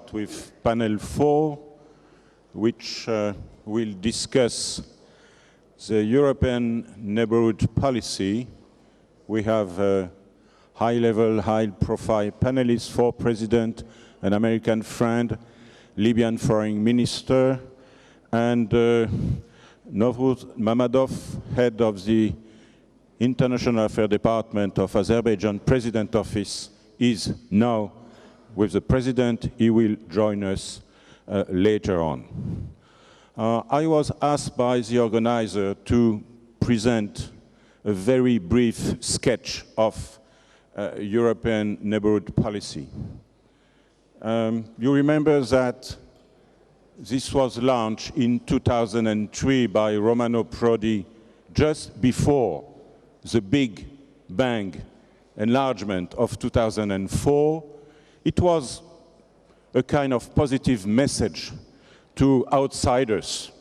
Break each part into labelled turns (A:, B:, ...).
A: start with panel 4, which will discuss the European Neighbourhood Policy. We have high-level, high-profile panelists: for President, an American friend, Libyan Foreign Minister, and Novruz Mammadov, head of the International Affairs Department of Azerbaijan President Office, is now with the President. He will join us later on. I was asked by the organizer to present a very brief sketch of European Neighbourhood Policy. You remember that this was launched in 2003 by Romano Prodi, just before the Big Bang enlargement of 2004. It was a kind of positive message to outsiders,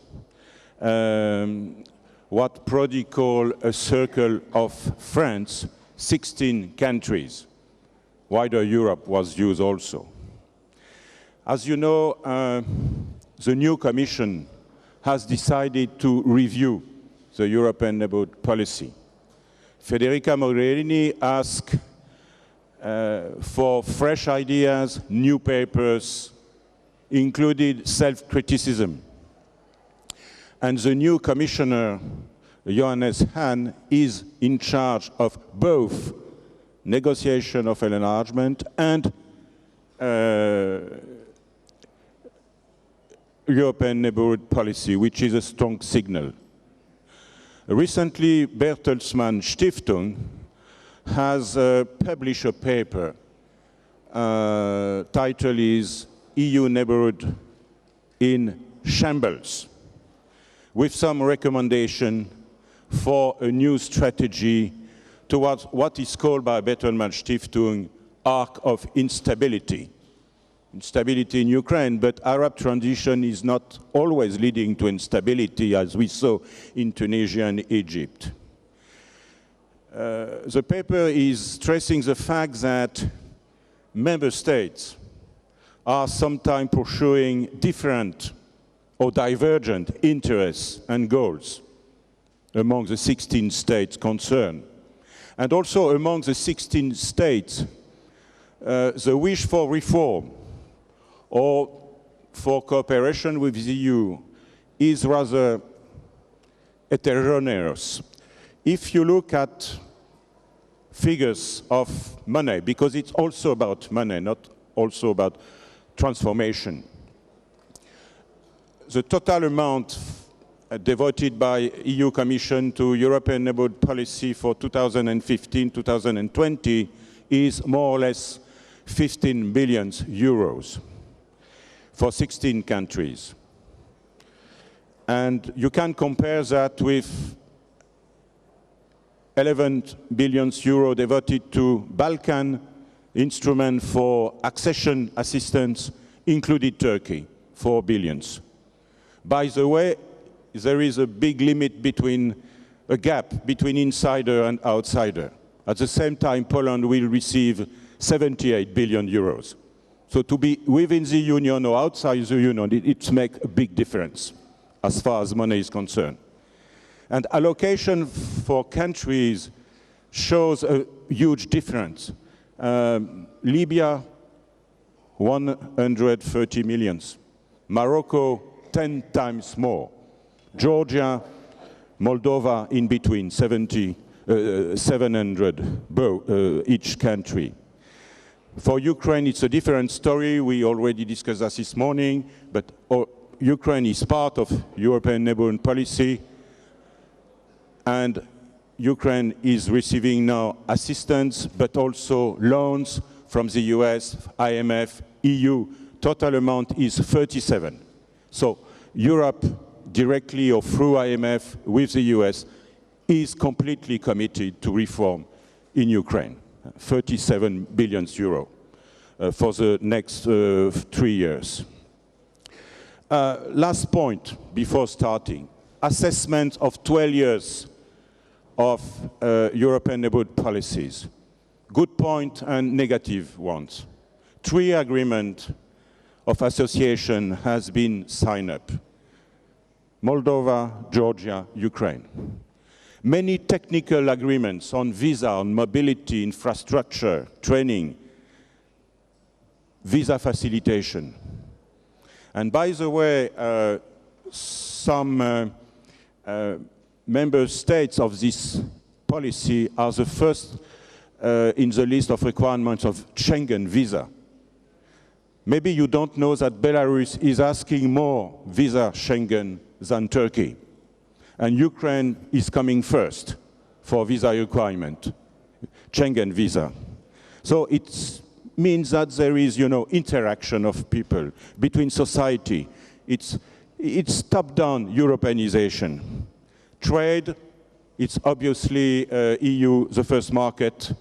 A: what Prodi called a circle of friends, 16 countries. Wider Europe was used also. As you know, the new Commission has decided to review the European Neighbourhood Policy. Federica Mogherini asked for fresh ideas, new papers, included self-criticism. And the new Commissioner, Johannes Hahn, is in charge of both negotiation of enlargement and European Neighbourhood Policy, which is a strong signal. Recently, Bertelsmann Stiftung has published a paper. Title is EU Neighbourhood in Shambles, with some recommendation for a new strategy towards what is called by Bertelsmann Stiftung arc of instability. Instability in Ukraine, but Arab transition is not always leading to instability, as we saw in Tunisia and Egypt. The paper is stressing the fact that member states are sometimes pursuing different or divergent interests and goals among the 16 states concerned. And also among the 16 states, the wish for reform or for cooperation with the EU is rather heterogeneous. If you look at figures of money, because it's also about money, not also about transformation, the total amount devoted by EU Commission to European Neighbourhood Policy for 2015-2020 is more or less 15 billion euros for 16 countries. And you can compare that with 11 billion euro devoted to Balkan instrument for accession assistance, included Turkey, 4 billion. By the way, there is a big limit between a gap between insider and outsider. At the same time, Poland will receive 78 billion euros. So to be within the Union or outside the Union, it makes a big difference as far as money is concerned. And allocation for countries shows a huge difference. Libya, 130 million. Morocco, 10 times more. Georgia, Moldova, in between, 700 each country. For Ukraine, it's a different story. We already discussed that this morning, but Ukraine is part of European Neighbourhood Policy, and Ukraine is receiving now assistance, but also loans from the US, IMF, EU. Total amount is 37. So Europe, directly or through IMF with the US, is completely committed to reform in Ukraine. 37 billion euro for the next 3 years. Last point before starting, assessment of 12 years of European neighbourhood policies. Good point and negative ones. 3 agreements of association has been signed up. Moldova, Georgia, Ukraine. Many technical agreements on visa, on mobility, infrastructure, training, visa facilitation. And by the way, some member states of this policy are the first in the list of requirements of Schengen visa. Maybe you don't know that Belarus is asking more visa Schengen than Turkey. And Ukraine is coming first for visa requirement, Schengen visa. So it means that there is, interaction of people between society. It's top-down Europeanization. Trade, it's obviously EU, the first market.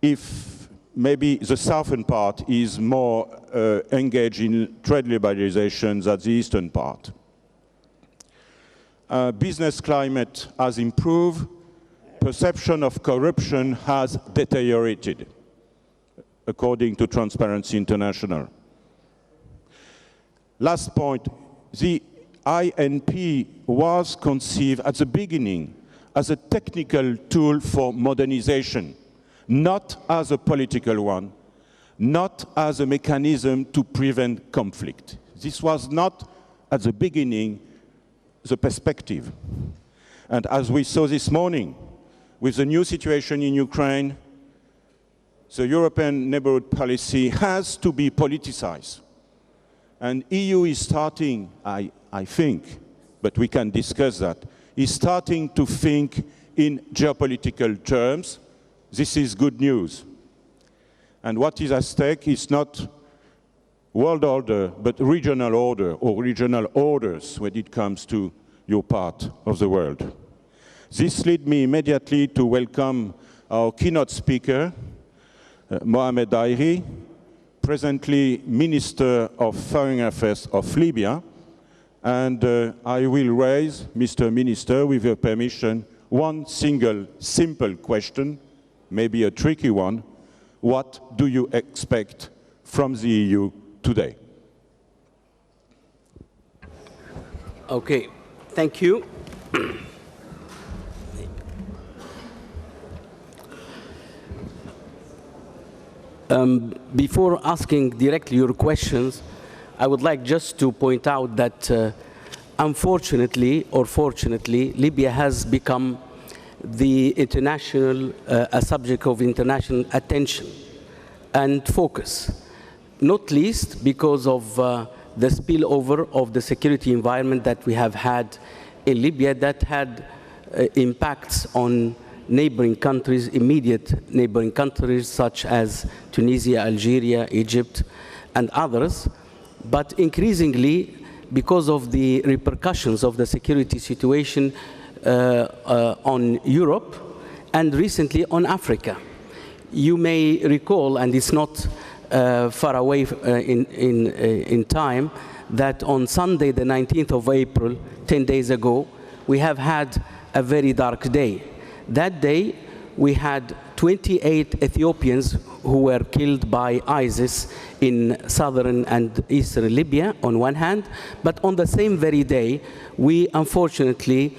A: If maybe the southern part is more engaged in trade liberalization than the eastern part. Business climate has improved. Perception of corruption has deteriorated, according to Transparency International. Last point, the INP was conceived at the beginning as a technical tool for modernization, not as a political one, not as a mechanism to prevent conflict. This was not, at the beginning, the perspective. And as we saw this morning, with the new situation in Ukraine, the European Neighbourhood Policy has to be politicized. And EU is starting, I think, but we can discuss that, is starting to think in geopolitical terms. This is good news. And what is at stake is not world order, but regional order or regional orders when it comes to your part of the world. This leads me immediately to welcome our keynote speaker, Mohamed Dayri, presently Minister of Foreign Affairs of Libya. And I will raise, Mr. Minister, with your permission, one single simple question, maybe a tricky one. What do you expect from the EU today?
B: Okay, thank you. Before asking directly your questions, I would like just to point out that unfortunately or fortunately, Libya has become the international, a subject of international attention and focus, not least because of the spillover of the security environment that we have had in Libya that had impacts on neighboring countries, immediate neighboring countries such as Tunisia, Algeria, Egypt, and others. But increasingly, because of the repercussions of the security situation on Europe and recently on Africa. You may recall, and it's not far away in time, that on Sunday, the 19th of April, 10 days ago, we have had a very dark day. That day, we had 28 Ethiopians who were killed by ISIS in southern and eastern Libya, on one hand, but on the same very day, we unfortunately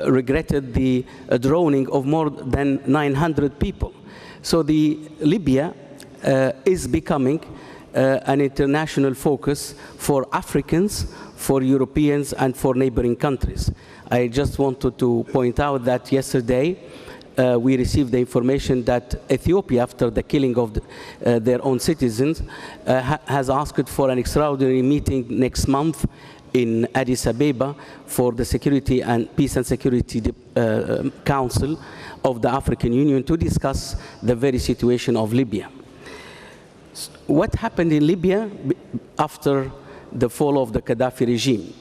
B: regretted the drowning of more than 900 people. So Libya is becoming an international focus for Africans, for Europeans, and for neighboring countries. I just wanted to point out that yesterday we received the information that Ethiopia, after the killing of their own citizens, has asked for an extraordinary meeting next month in Addis Ababa for the Security and Peace and Security Council of the African Union to discuss the very situation of Libya. What happened in Libya after the fall of the Gaddafi regime?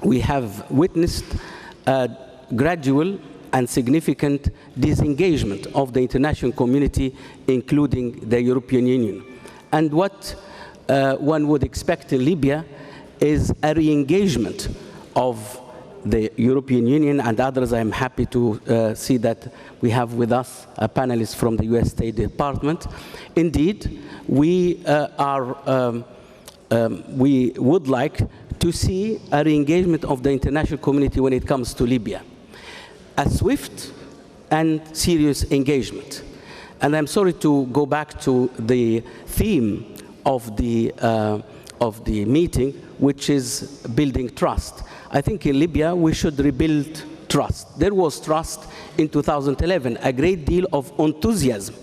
B: We have witnessed a gradual and significant disengagement of the international community, including the European Union. And what one would expect in Libya is a re-engagement of the European Union and others. I'm happy to see that we have with us a panelist from the US State Department. Indeed, we are we would like to see a re-engagement of the international community when it comes to Libya. A swift and serious engagement. And I'm sorry to go back to the theme of the meeting, which is building trust. I think in Libya, we should rebuild trust. There was trust in 2011, a great deal of enthusiasm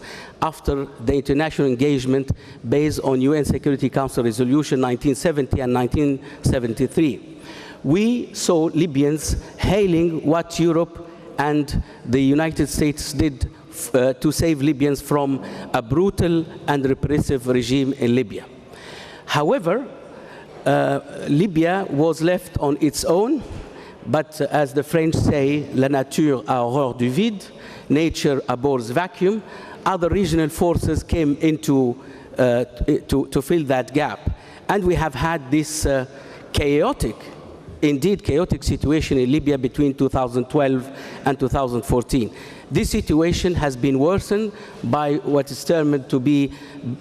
B: after the international engagement based on UN Security Council Resolution 1970 and 1973. We saw Libyans hailing what Europe and the United States did to save Libyans from a brutal and repressive regime in Libya. However, Libya was left on its own, but as the French say, la nature a horreur du vide, nature abhors vacuum. Other regional forces came into to fill that gap. And we have had this chaotic situation in Libya between 2012 and 2014. This situation has been worsened by what is termed to be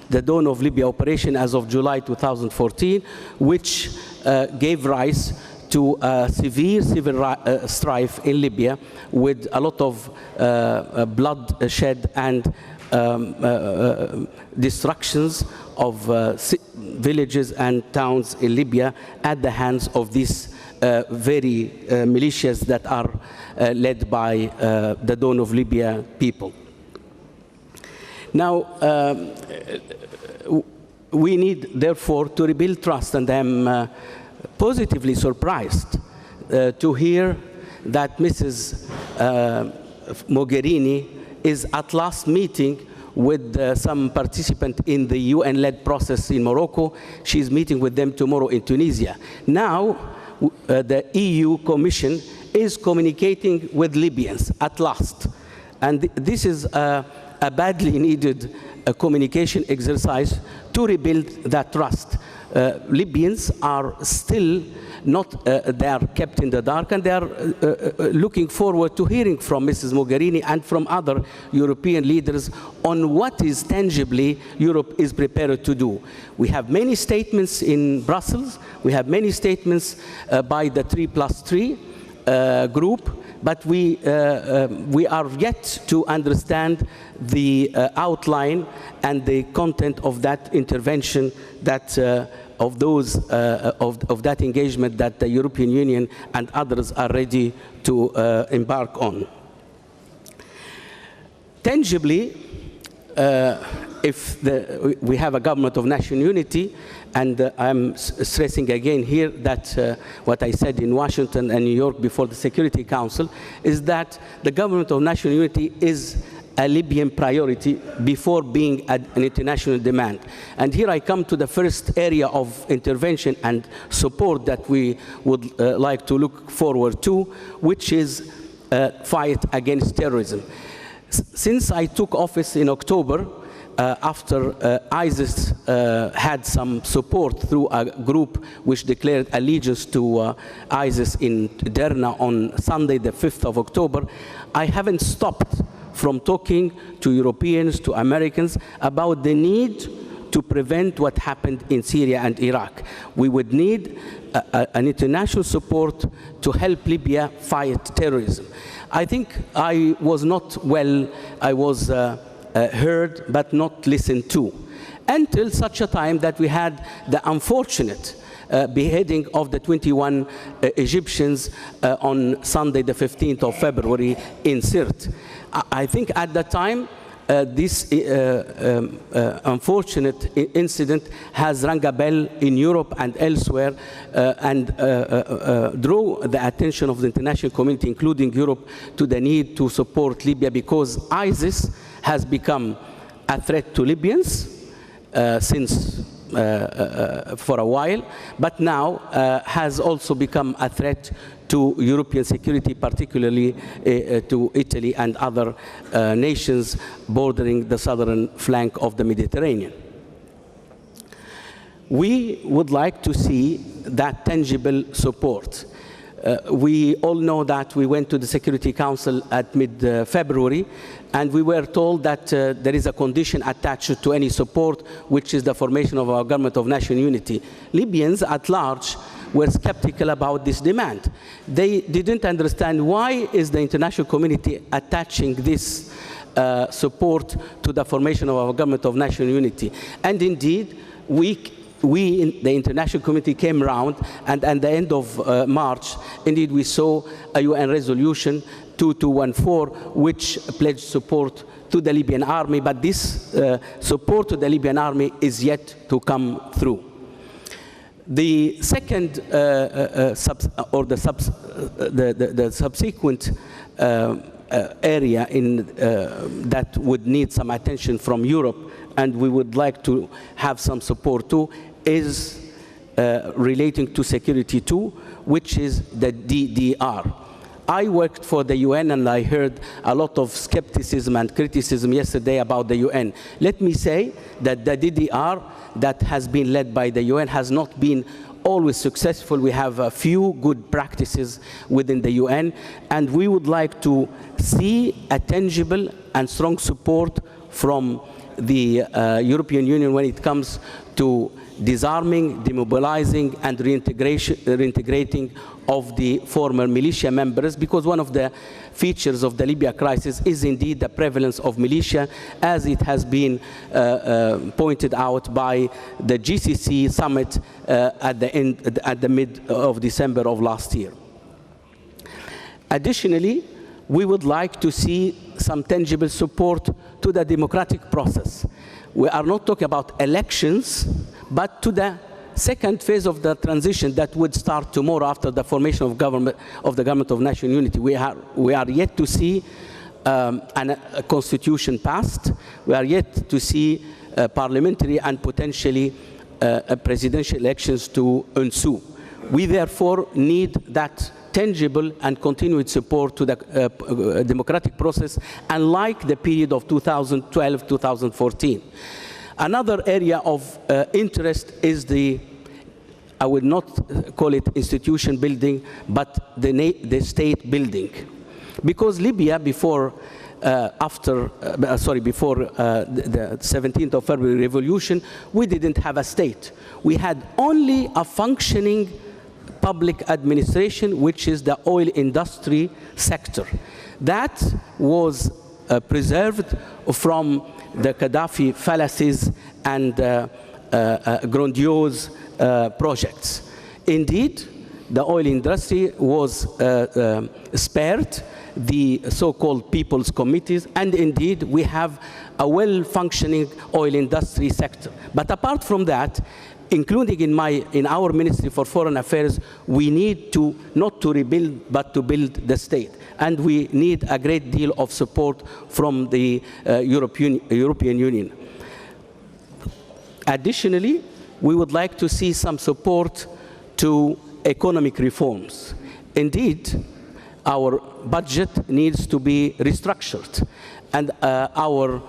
B: the Dawn of Libya operation as of July 2014, which gave rise to severe civil strife in Libya with a lot of bloodshed and destructions of villages and towns in Libya at the hands of these very militias that are led by the Dawn of Libya people. Now, we need, therefore, to rebuild trust, and I'm positively surprised to hear that Mrs. Mogherini is at last meeting with some participant in the UN-led process in Morocco. She's meeting with them tomorrow in Tunisia. Now, the EU Commission is communicating with Libyans at last. And this is a badly needed communication exercise to rebuild that trust. Libyans are still not, they are kept in the dark, and they are looking forward to hearing from Mrs. Mogherini and from other European leaders on what is tangibly Europe is prepared to do. We have many statements in Brussels, we have many statements by the 3+3 group, but we are yet to understand the outline and the content of that intervention, that of that engagement that the European Union and others are ready to embark on. Tangibly, if we have a government of national unity, and I'm stressing again here that what I said in Washington and New York before the Security Council is that the government of national unity is a Libyan priority before being an international demand. And here I come to the first area of intervention and support that we would like to look forward to, which is fight against terrorism. Since I took office in October, after ISIS had some support through a group which declared allegiance to ISIS in Derna on Sunday, the 5th of October, I haven't stopped from talking to Europeans, to Americans, about the need to prevent what happened in Syria and Iraq. We would need an international support to help Libya fight terrorism. I think I was not well, I was heard but not listened to, until such a time that we had the unfortunate beheading of the 21 Egyptians on Sunday, the 15th of February in Sirte. I think at the time, this unfortunate incident has rung a bell in Europe and elsewhere and drew the attention of the international community, including Europe, to the need to support Libya, because ISIS has become a threat to Libyans since for a while, but now has also become a threat to European security, particularly to Italy and other nations bordering the southern flank of the Mediterranean. We would like to see that tangible support. We all know that we went to the Security Council at mid-February, and we were told that there is a condition attached to any support, which is the formation of our government of national unity. Libyans at large were skeptical about this demand. They didn't understand why is the international community attaching this support to the formation of our government of national unity. And indeed, we in the international community came around, and at the end of March, indeed, we saw a UN resolution 2214, which pledged support to the Libyan army, but this support to the Libyan army is yet to come through. The second, the subsequent area that would need some attention from Europe, and we would like to have some support too, is relating to security too, which is the DDR. I worked for the UN, and I heard a lot of skepticism and criticism yesterday about the UN. Let me say that the DDR that has been led by the UN has not been always successful. We have a few good practices within the UN, and we would like to see a tangible and strong support from the European Union when it comes to disarming, demobilizing, and reintegrating of the former militia members, because one of the features of the Libya crisis is indeed the prevalence of militia, as it has been pointed out by the GCC summit at the mid of December of last year. Additionally, we would like to see some tangible support to the democratic process. We are not talking about elections, but to the second phase of the transition that would start tomorrow after the formation of the government of national unity. We are yet to see a constitution passed. We are yet to see parliamentary and potentially presidential elections to ensue. We therefore need that tangible and continued support to the democratic process, unlike the period of 2012-2014. Another area of interest is I would not call it institution building, but the state building. Because Libya, before the 17th of February revolution, we didn't have a state. We had only a functioning public administration, which is the oil industry sector. That was preserved from the Gaddafi fallacies and grandiose projects. Indeed, the oil industry was spared the so-called people's committees, and indeed we have a well-functioning oil industry sector. But apart from that, including in our Ministry for Foreign Affairs, we need to not to rebuild, but to build the state. And we need a great deal of support from the European Union. Additionally, we would like to see some support to economic reforms. Indeed, our budget needs to be restructured, and our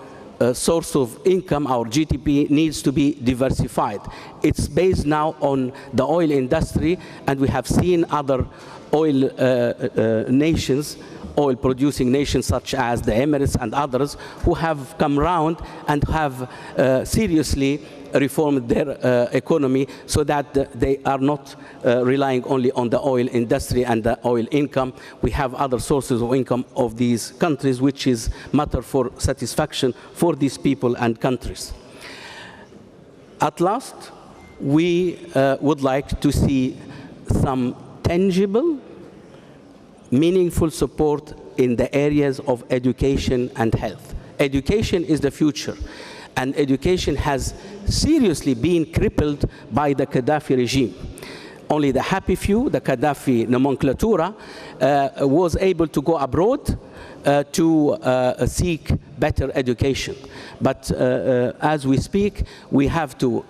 B: source of income, our GDP, needs to be diversified. It's based now on the oil industry, and we have seen other oil nations, oil-producing nations such as the Emirates and others, who have come around and have seriously reformed their economy so that they are not relying only on the oil industry and the oil income. We have other sources of income of these countries, which is matter for satisfaction for these people and countries. At last, we would like to see some tangible, meaningful support in the areas of education and health. Education is the future, and education has seriously been crippled by the Gaddafi regime. Only the happy few, the Gaddafi nomenclatura, was able to go abroad to seek better education. But as we speak, we have to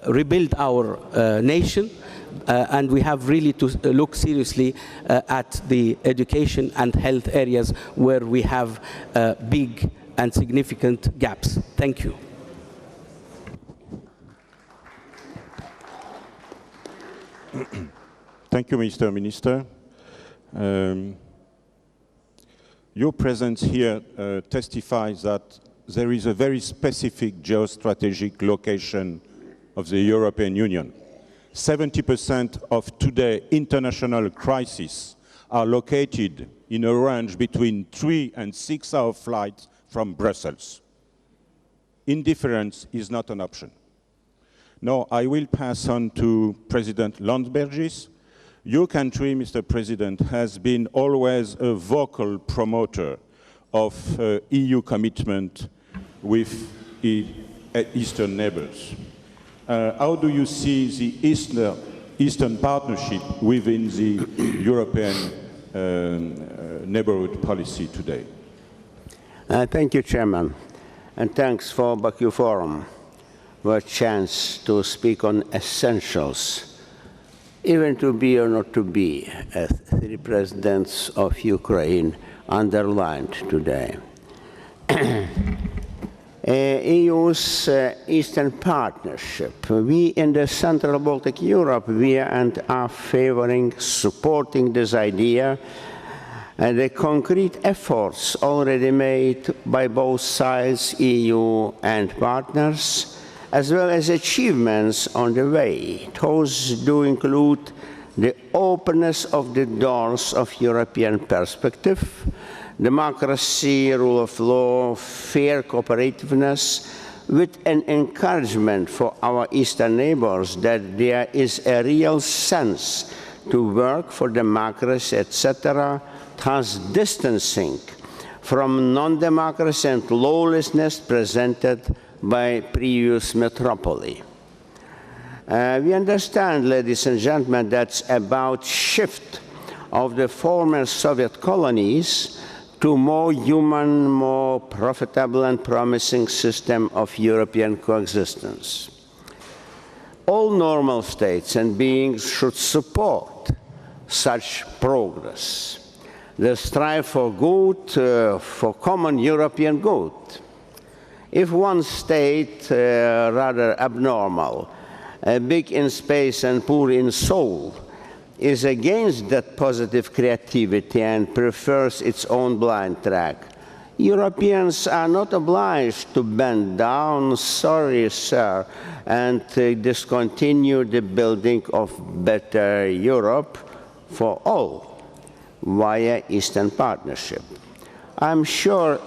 B: rebuild our nation, and we have really to look seriously at the education and health areas where we have big and significant gaps. Thank you.
A: Thank you, Mr. Minister. Your presence here testifies that there is a very specific geostrategic location of the European Union. 70% of today's international crises are located in a range between 3 and 6 hour flights from Brussels. Indifference is not an option. Now, I will pass on to President Landsbergis. Your country, Mr. President, has been always a vocal promoter of EU commitment with Eastern neighbors. How do you see the Eastern Partnership within the European Neighbourhood Policy today?
C: Thank you, Chairman, and thanks for Baku Forum for a chance to speak on essentials. Even to be or not to be, as three presidents of Ukraine underlined today. EU's Eastern Partnership. We in the Central Baltic Europe, we are favoring, supporting this idea, and the concrete efforts already made by both sides, EU and partners, as well as achievements on the way. Those do include the openness of the doors of European perspective, democracy, rule of law, fair cooperativeness, with an encouragement for our Eastern neighbors that there is a real sense to work for democracy, etc., thus distancing from non-democracy and lawlessness presented by previous metropoly. We understand, ladies and gentlemen, that's about shift of the former Soviet colonies to more human, more profitable and promising system of European coexistence. All normal states and beings should support such progress. The strive for good, for common European good. If one state, rather abnormal, big in space and poor in soul, is against that positive creativity and prefers its own blind track, Europeans are not obliged to bend down, sorry, sir, and discontinue the building of better Europe for all via Eastern Partnership. I'm sure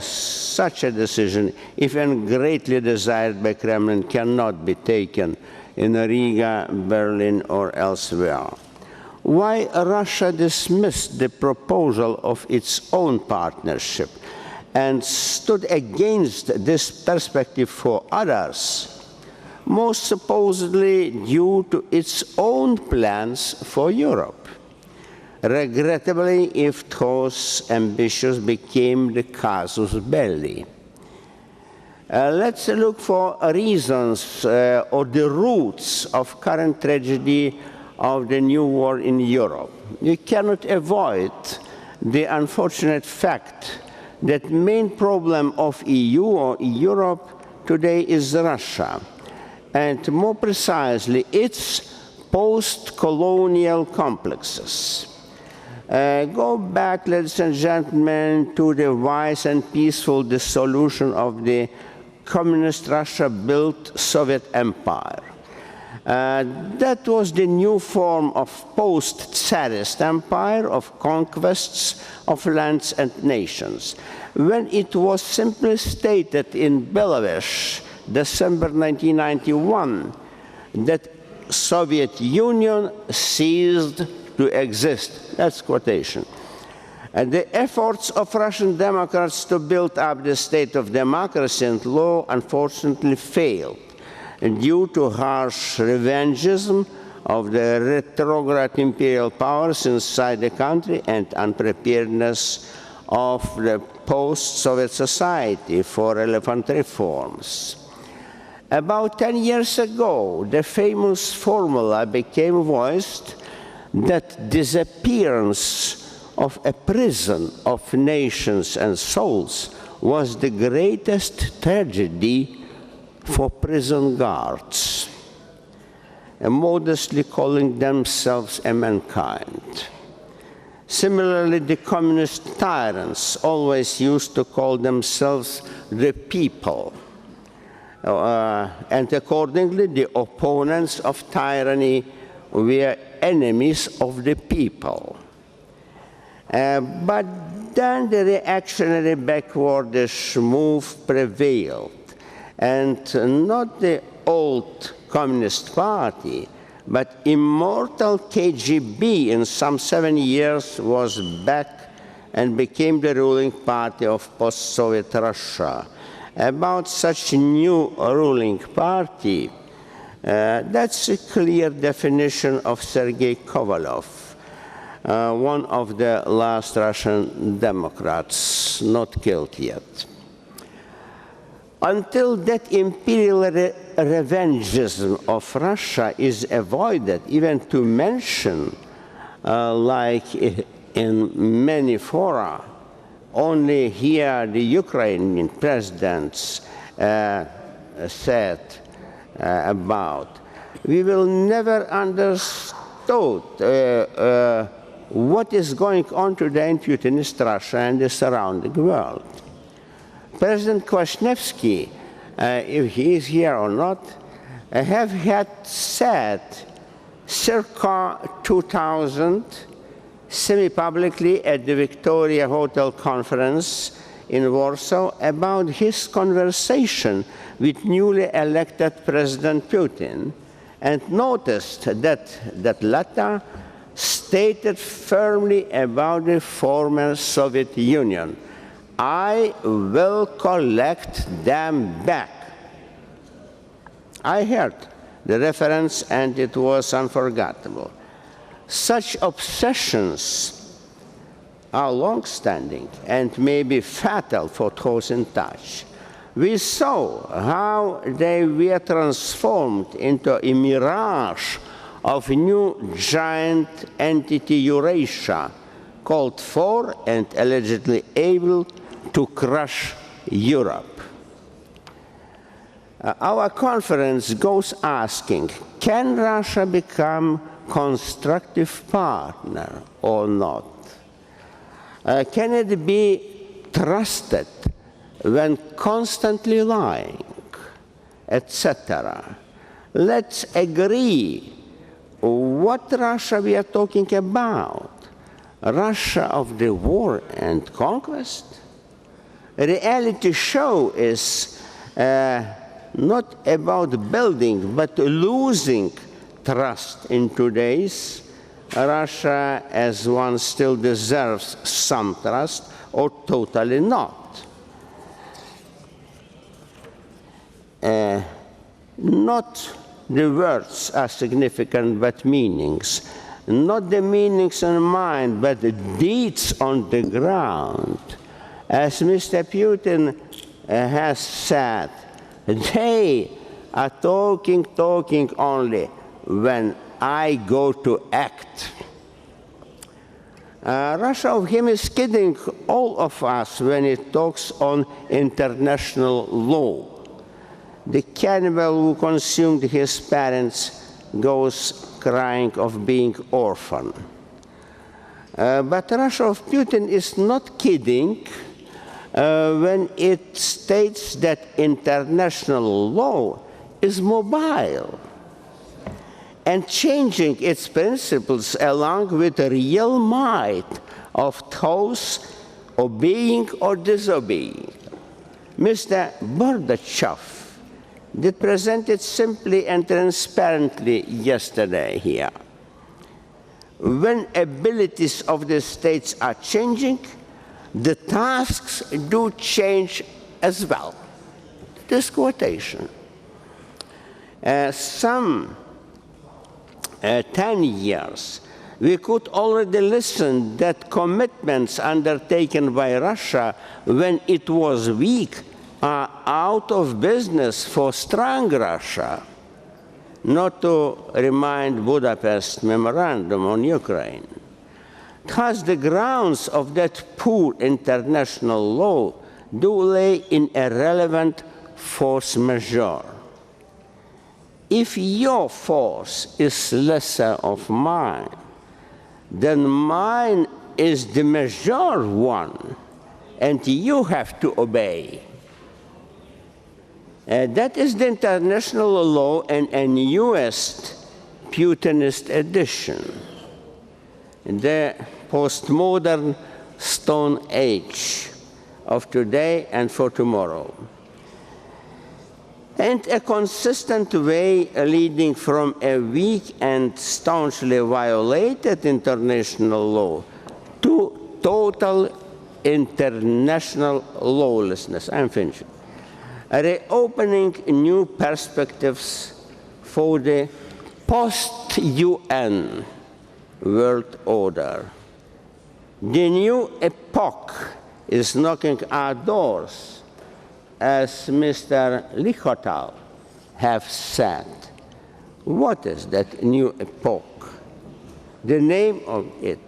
C: such a decision, if greatly desired by Kremlin, cannot be taken in Riga, Berlin, or elsewhere. Why Russia dismissed the proposal of its own partnership and stood against this perspective for others, most supposedly due to its own plans for Europe. Regrettably, if those ambitions became the casus belli. Let's look for reasons or the roots of current tragedy of the new war in Europe. You cannot avoid the unfortunate fact that main problem of EU or Europe today is Russia, and more precisely its post-colonial complexes. Go back, ladies and gentlemen, to the wise and peaceful dissolution of the communist Russia-built Soviet Empire. That was the new form of post-Tsarist empire of conquests of lands and nations. When it was simply stated in Belarus, December 1991, that Soviet Union ceased to exist. That's quotation. And the efforts of Russian Democrats to build up the state of democracy and law unfortunately failed due to harsh revangism of the retrograde imperial powers inside the country and unpreparedness of the post-Soviet society for relevant reforms. About 10 years ago, the famous formula became voiced that disappearance of a prison of nations and souls was the greatest tragedy for prison guards, and modestly calling themselves a mankind. Similarly, the communist tyrants always used to call themselves the people. And accordingly, the opponents of tyranny were enemies of the people. But then the reactionary backwardish move prevailed, and not the old Communist Party, but immortal KGB in some 7 years was back and became the ruling party of post-Soviet Russia. About such new ruling party, that's a clear definition of Sergei Kovalov, one of the last Russian Democrats, not killed yet. Until that imperial revengism of Russia is avoided, even to mention, like in many fora, only here the Ukrainian presidents said about, we will never understood what is going on today in Putinist Russia and the surrounding world. President Kwasniewski, if he is here or not, have had said circa 2000, semi-publicly at the Victoria Hotel conference in Warsaw about his conversation with newly elected President Putin, and noticed that latter stated firmly about the former Soviet Union, I will collect them back. I heard the reference and it was unforgettable. Such obsessions are long-standing and may be fatal for those in touch. We saw how they were transformed into a mirage of a new giant entity Eurasia, called for and allegedly able to crush Europe. Our conference goes asking, can Russia become constructive partner or not? Can it be trusted when constantly lying, etc.? Let's agree what Russia we are talking about. Russia of the war and conquest? A reality show is not about building, but losing trust in today's Russia, as one still deserves some trust, or totally not. Not the words are significant, but meanings. Not the meanings in mind, but the deeds on the ground. As Mr. Putin has said, they are talking only when I go to act. Russia of him is kidding all of us when it talks on international law. The cannibal who consumed his parents goes crying of being orphan. But Russia of Putin is not kidding when it states that international law is mobile and changing its principles along with the real might of those obeying or disobeying. Mr. Gorbachev did present it simply and transparently yesterday here. When abilities of the states are changing, the tasks do change as well. This quotation. Some 10 years, we could already listen that commitments undertaken by Russia when it was weak are out of business for strong Russia, not to remind Budapest Memorandum on Ukraine. Thus, the grounds of that poor international law do lay in a relevant force majeure. If your force is lesser of mine, then mine is the major one, and you have to obey. That is the international law and a newest Putinist edition, the postmodern Stone Age of today and for tomorrow. And a consistent way leading from a weak and staunchly violated international law to total international lawlessness. I'm finishing. Reopening new perspectives for the post-UN world order. The new epoch is knocking our doors, as Mr. Vytautas have said. What is that new epoch? The name of it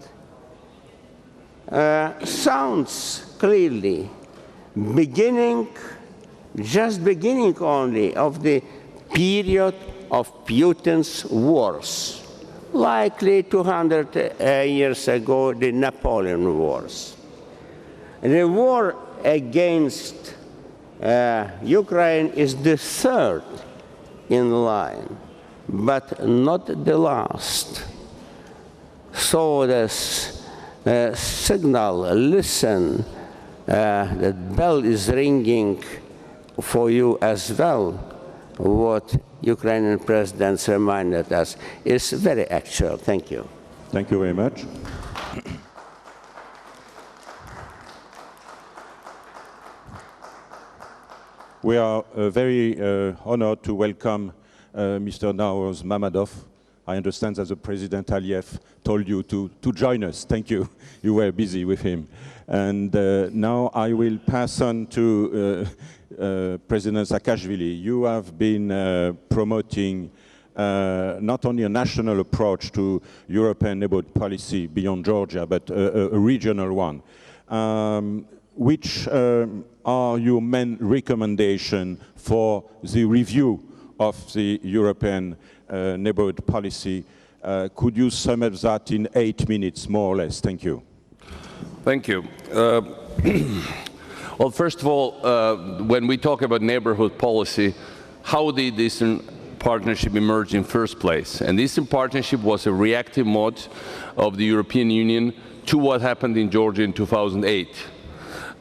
C: sounds clearly just beginning only of the period of Putin's wars, likely 200 years ago, the Napoleon Wars. The war against Ukraine is the third in line, but not the last. So this signal, listen, the bell is ringing for you as well. What Ukrainian presidents reminded us is very actual. Thank you.
A: Thank you very much. We are very honored to welcome Mr. Nowroz Mammadov. I understand that the President Aliyev told you to join us. Thank you. You were busy with him. And now I will pass on to President Saakashvili. You have been promoting not only a national approach to European neighbourhood policy beyond Georgia, but a regional one. Which are your main recommendations for the review of the European neighbourhood policy? Could you sum up that in 8 minutes, more or less? Thank you.
D: Thank you. Well, first of all, when we talk about neighbourhood policy, how did the Eastern Partnership emerge in first place? And the Eastern Partnership was a reactive mode of the European Union to what happened in Georgia in 2008.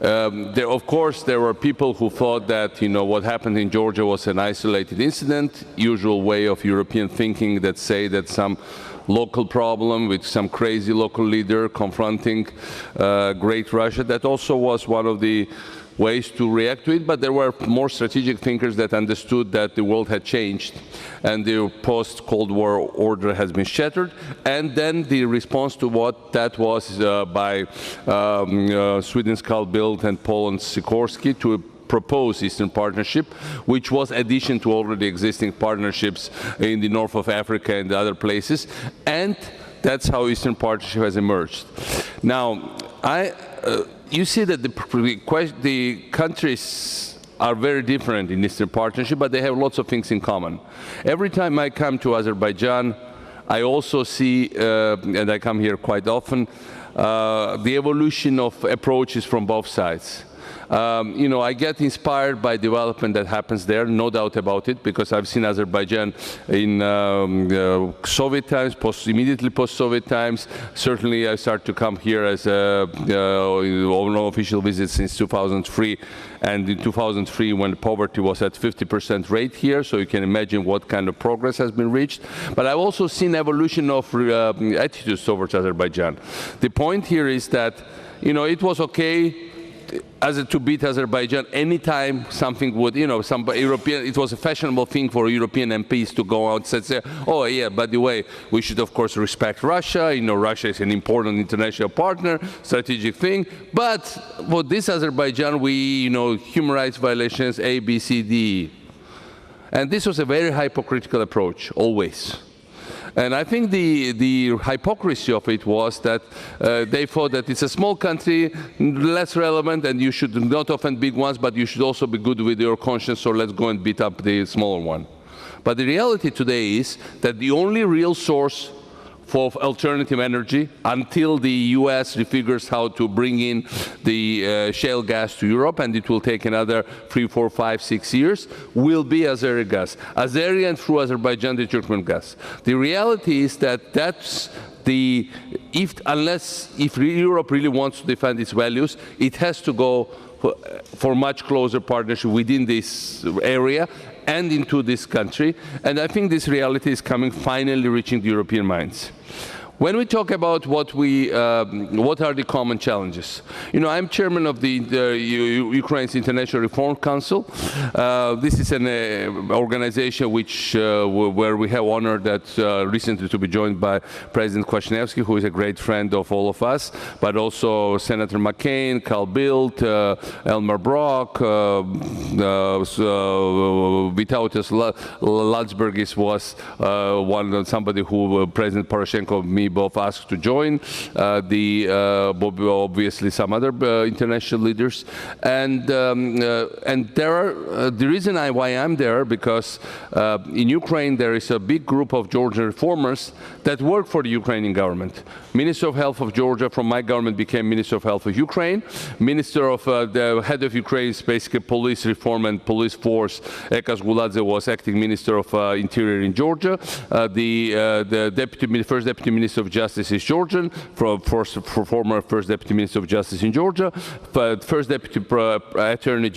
D: Of course, there were people who thought that, what happened in Georgia was an isolated incident, usual way of European thinking that say that some local problem with some crazy local leader confronting great Russia. That also was one of the ways to react to it, but there were more strategic thinkers that understood that the world had changed and the post-Cold War order has been shattered. And then the response to what that was by Sweden's Carl Bildt and Poland's Sikorski to propose Eastern Partnership, which was addition to already existing partnerships in the north of Africa and other places. And that's how Eastern Partnership has emerged. Now, you see that the countries are very different in Eastern Partnership, but they have lots of things in common. Every time I come to Azerbaijan, I also see, and I come here quite often, the evolution of approaches from both sides. I get inspired by development that happens there, no doubt about it, because I've seen Azerbaijan in Soviet times, immediately post-Soviet times. Certainly, I started to come here as on official visits since 2003, and in 2003, when poverty was at 50% rate here, so you can imagine what kind of progress has been reached. But I've also seen evolution of attitudes towards Azerbaijan. The point here is that, it was okay to beat Azerbaijan anytime something would, some European, it was a fashionable thing for European MPs to go out and say, oh yeah, by the way, we should of course respect Russia, Russia is an important international partner, strategic thing, but for this Azerbaijan, we, human rights violations, A, B, C, D. And this was a very hypocritical approach, always. And I think the hypocrisy of it was that they thought that it's a small country, less relevant, and you should not offend big ones, but you should also be good with your conscience, so let's go and beat up the smaller one. But the reality today is that the only real source for alternative energy until the US refigures how to bring in the shale gas to Europe, and it will take another 3, 4, 5, 6 years, will be Azeri gas. Azeri and through Azerbaijan, the Turkmen gas. The reality is that that's if Europe really wants to defend its values, it has to go for much closer partnership within this area and into this country. And I think this reality is finally reaching the European minds. When we talk about what are the common challenges, I'm chairman of the Ukraine's International Reform Council. This is an organization where we have honor that recently to be joined by President Kwasniewski, who is a great friend of all of us, but also Senator McCain, Carl Bildt, Elmar Brok, Vytautas Landsbergis was somebody who President Poroshenko and me both asked to join, obviously some other international leaders, and there are the reason why I'm there, because in Ukraine there is a big group of Georgian reformers that work for the Ukrainian government. Minister of Health of Georgia from my government became Minister of Health of Ukraine. Minister of the head of Ukraine's basically police reform and police force, Ekas Guladze, was acting Minister of Interior in Georgia. The first Deputy Minister of Justice is Georgian, former First Deputy Minister of Justice in Georgia. First Deputy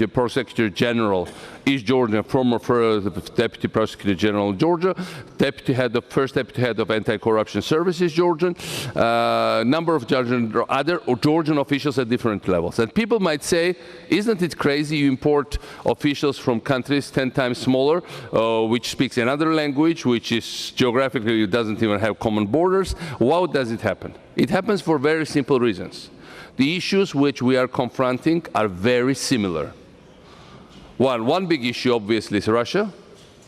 D: Prosecutor General is Georgian, former Deputy Prosecutor General in Georgia. First Deputy Head of Anti-Corruption Services, Georgian. Number of other Georgian officials at different levels. And people might say, isn't it crazy you import officials from countries 10 times smaller, which speaks another language, which is geographically doesn't even have common borders? Why does it happen? It happens for very simple reasons. The issues which we are confronting are very similar. One big issue, obviously, is Russia.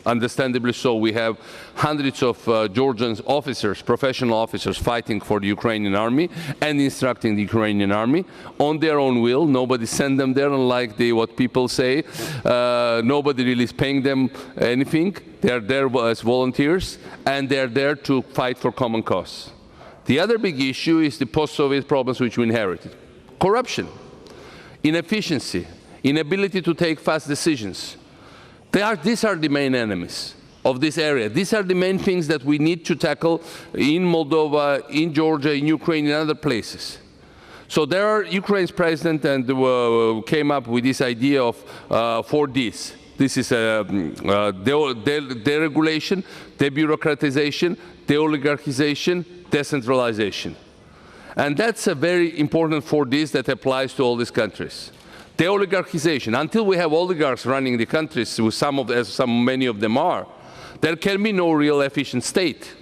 D: Understandably so, we have hundreds of Georgian officers, professional officers, fighting for the Ukrainian army and instructing the Ukrainian army on their own will. Nobody sent them there, unlike what people say. Nobody really is paying them anything. They are there as volunteers, and they are there to fight for common cause. The other big issue is the post-Soviet problems which we inherited. Corruption, inefficiency, inability to take fast decisions. These are the main enemies of this area. These are the main things that we need to tackle in Moldova, in Georgia, in Ukraine, in other places. So Ukraine's president came up with this idea of 4Ds. This is deregulation, debureaucratization, deoligarchization, decentralization. And that's a very important 4Ds that applies to all these countries. Deoligarchization. Until we have oligarchs running the countries, many of them are, there can be no real efficient state.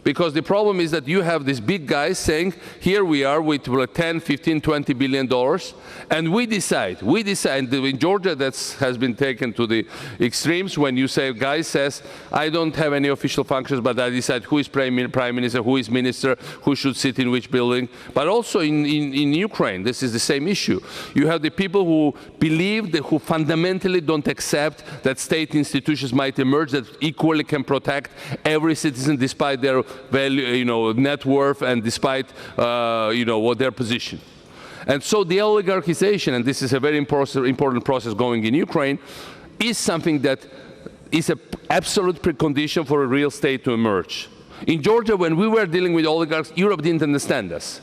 D: Because the problem is that you have these big guys saying, here we are with 10, 15, 20 billion dollars, and we decide. In Georgia, that has been taken to the extremes when you say, guy says, I don't have any official functions, but I decide who is prime minister, who is minister, who should sit in which building. But also in Ukraine, this is the same issue. You have the people who believe, who fundamentally don't accept that state institutions might emerge that equally can protect every citizen despite their value, net worth, and despite, what their position. And so the oligarchization, and this is a very important process going in Ukraine, is something that is an absolute precondition for a real state to emerge. In Georgia, when we were dealing with oligarchs, Europe didn't understand us.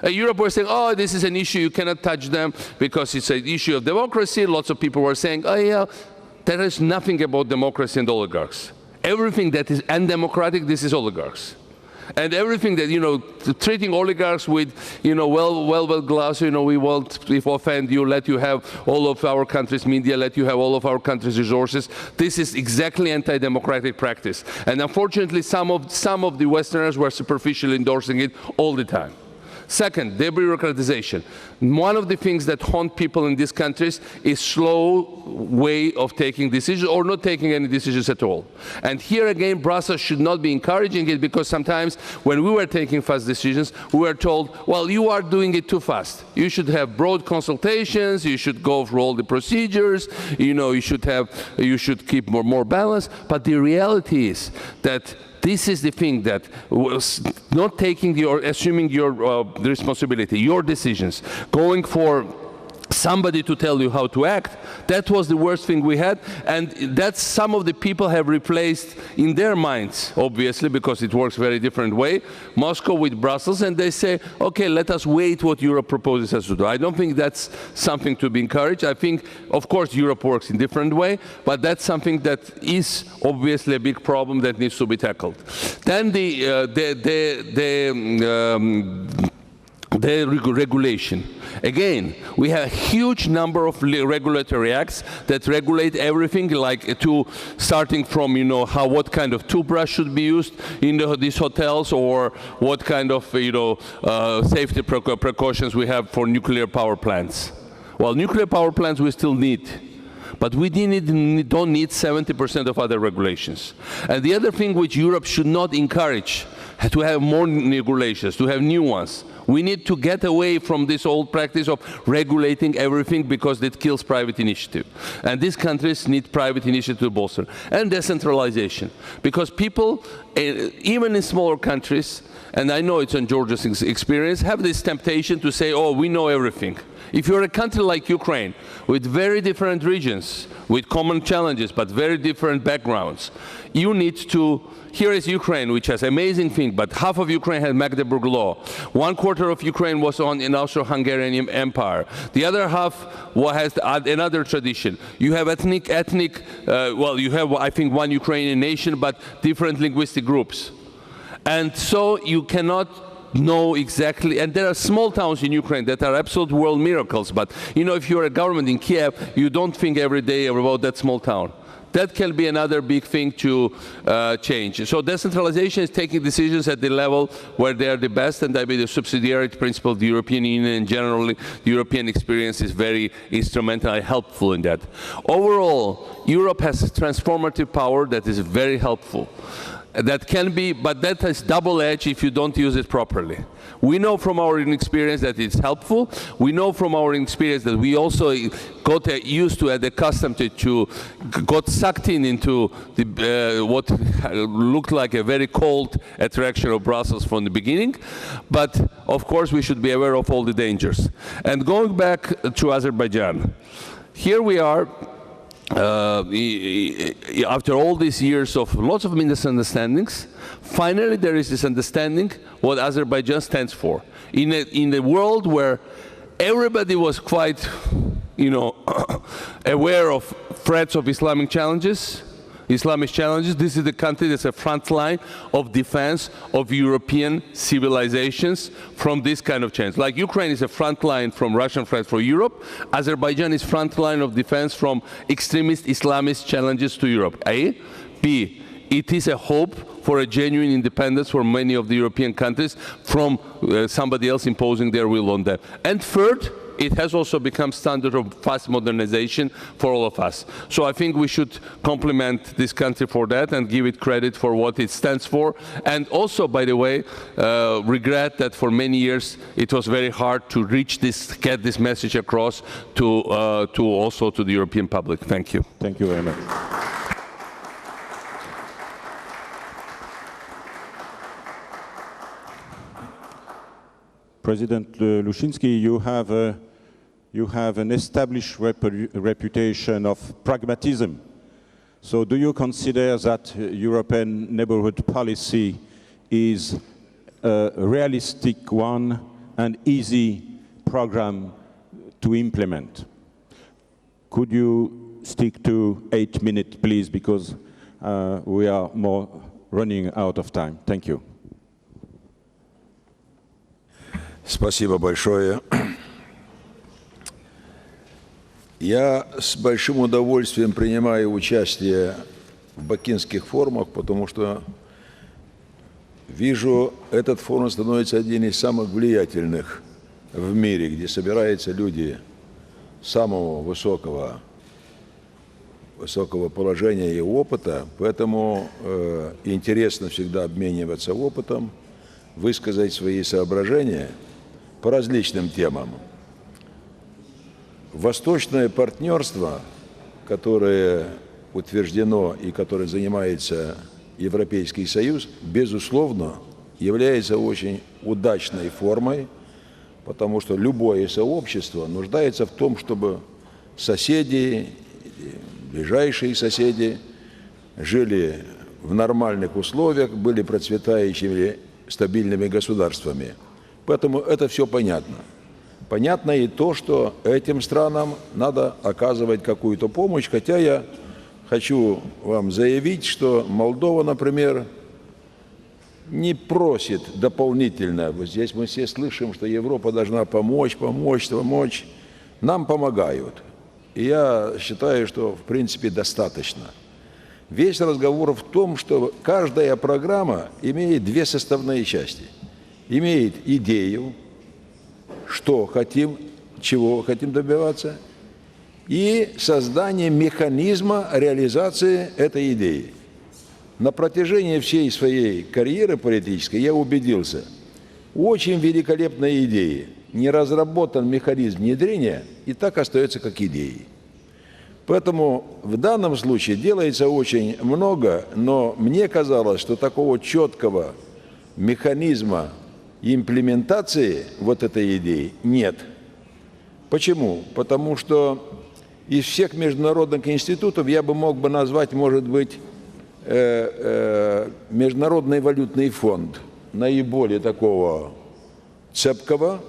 D: Europe was saying, oh, this is an issue, you cannot touch them because it's an issue of democracy. Lots of people were saying, oh yeah, there is nothing about democracy and oligarchs. Everything that is undemocratic, this is oligarchs. And everything that, treating oligarchs with, well gloves, we won't, if offend you, let you have all of our country's media, let you have all of our country's resources. This is exactly anti-democratic practice. And unfortunately, some of the Westerners were superficially endorsing it all the time. Second, debureaucratization. One of the things that haunt people in these countries is slow way of taking decisions or not taking any decisions at all. And here again, Brussels should not be encouraging it, because sometimes when we were taking fast decisions, we were told, well, you are doing it too fast. You should have broad consultations, you should go through all the procedures, you should keep more balance. But the reality is that this is the thing that was not taking assuming your responsibility, your decisions, going for somebody to tell you how to act. That was the worst thing we had, and that's some of the people have replaced in their minds, obviously, because it works very different way, Moscow with Brussels, and they say, okay, let us wait what Europe proposes us to do. I don't think that's something to be encouraged. I think, of course, Europe works in different way, but that's something that is obviously a big problem that needs to be tackled. Then the regulation. Again, we have a huge number of regulatory acts that regulate everything, like starting from, what kind of toothbrush should be used in these hotels, or what kind of, safety precautions we have for nuclear power plants. Well, nuclear power plants we still need, but we don't need 70% of other regulations. And the other thing which Europe should not encourage, to have more regulations, to have new ones. We need to get away from this old practice of regulating everything, because it kills private initiative. And these countries need private initiative to bolster. And decentralization. Because people, even in smaller countries, and I know it's on Georgia's experience, have this temptation to say, oh, we know everything. If you're a country like Ukraine, with very different regions, with common challenges, but very different backgrounds, you need to, here is Ukraine, which has amazing thing, but half of Ukraine had Magdeburg Law. 1/4 of Ukraine was in Austro-Hungarian Empire. The other half has another tradition. You have well, you have, I think, one Ukrainian nation, but different linguistic groups. And so you cannot know exactly, and there are small towns in Ukraine that are absolute world miracles, but if you're a government in Kiev, you don't think every day about that small town. That can be another big thing to change. So decentralization is taking decisions at the level where they are the best, and I mean the subsidiarity principle of the European Union and generally the European experience is very instrumental and helpful in that. Overall, Europe has transformative power that is very helpful. That can be, but that is double-edged if you don't use it properly. We know from our experience that it's helpful. We know from our experience that we also got used to and accustomed to, got sucked into the, what looked like a very cold attraction of Brussels from the beginning. But of course, we should be aware of all the dangers. And going back to Azerbaijan, here we are. After all these years of lots of misunderstandings, finally there is this understanding what Azerbaijan stands for. In a world where everybody was quite, aware of threats of Islamic challenges, this is the country that's a front line of defense of European civilizations from this kind of challenge. Like Ukraine is a front line from Russian threat for Europe, Azerbaijan is front line of defense from extremist Islamist challenges to Europe. A. B. It is a hope for a genuine independence for many of the European countries from somebody else imposing their will on them. And third, it has also become standard of fast modernization for all of us. So I think we should compliment this country for that and give it credit for what it stands for. And also, by the way, regret that for many years it was very hard to reach this, get this message across to also to the European public. Thank you.
A: Thank you very much. President Lushinsky, you have an established reputation of pragmatism. So do you consider that European neighbourhood policy is a realistic one and easy program to implement? Could you stick to 8 minutes, please, because we are more running out of time. Thank you.
E: Спасибо большое. Я с большим удовольствием принимаю участие в бакинских форумах, потому что вижу, этот форум становится одним из самых влиятельных в мире, где собираются люди самого высокого положения и опыта, поэтому интересно всегда обмениваться опытом, высказать свои соображения по различным темам. Восточное партнерство, которое утверждено и которое занимается Европейский Союз, безусловно, является очень удачной формой, потому что любое сообщество нуждается в том, чтобы соседи, ближайшие соседи жили в нормальных условиях, были процветающими, стабильными государствами. Поэтому это все понятно. Понятно и то, что этим странам надо оказывать какую-то помощь, хотя я хочу вам заявить, что Молдова, например, не просит дополнительно. Вот здесь мы все слышим, что Европа должна помочь. Нам помогают. И я считаю, что в принципе достаточно. Весь разговор в том, что каждая программа имеет две составные части. Имеет идею, что хотим, чего хотим добиваться, и создание механизма реализации этой идеи. На протяжении всей своей карьеры политической я убедился, очень великолепные идеи, не разработан механизм внедрения, и так остается как идеи. Поэтому в данном случае делается очень много, но мне казалось, что такого четкого механизма имплементации вот этой идеи нет. Почему? Потому что из всех международных институтов я бы мог бы назвать, может быть, Международный валютный фонд, наиболее такого цепкого.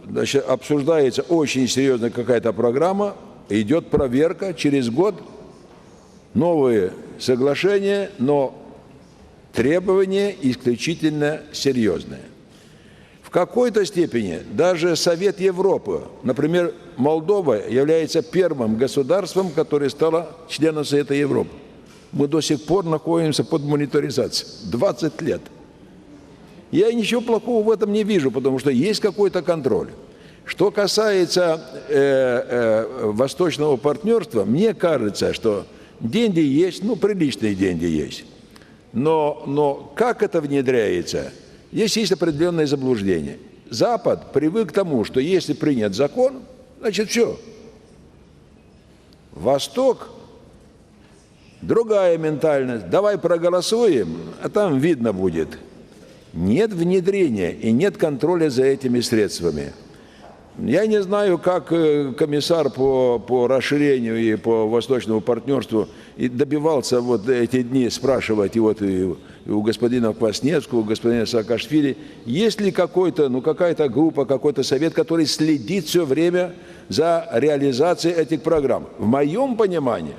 E: Значит, обсуждается очень серьезная какая-то программа, идет проверка, через год новые соглашения, но требования исключительно серьезные. В какой-то степени даже Совет Европы, например, Молдова является первым государством, которое стало членом Совета Европы. Мы до сих пор находимся под мониторизацией. 20 лет. Я ничего плохого в этом не вижу, потому что есть какой-то контроль. Что касается восточного партнерства, мне кажется, что деньги есть, ну, приличные деньги есть. Но как это внедряется, здесь есть определенное заблуждение. Запад привык к тому, что если принят закон, значит все. Восток – другая ментальность. Давай проголосуем, а там видно будет. Нет внедрения и нет контроля за этими средствами. Я не знаю, как комиссар по расширению и по восточному партнерству и добивался вот эти дни спрашивать и вот и у господина Квасневского, у господина Саакашвили, есть ли какой-то, ну, какая-то группа, какой-то совет, который следит все время за реализацией этих программ. В моем понимании,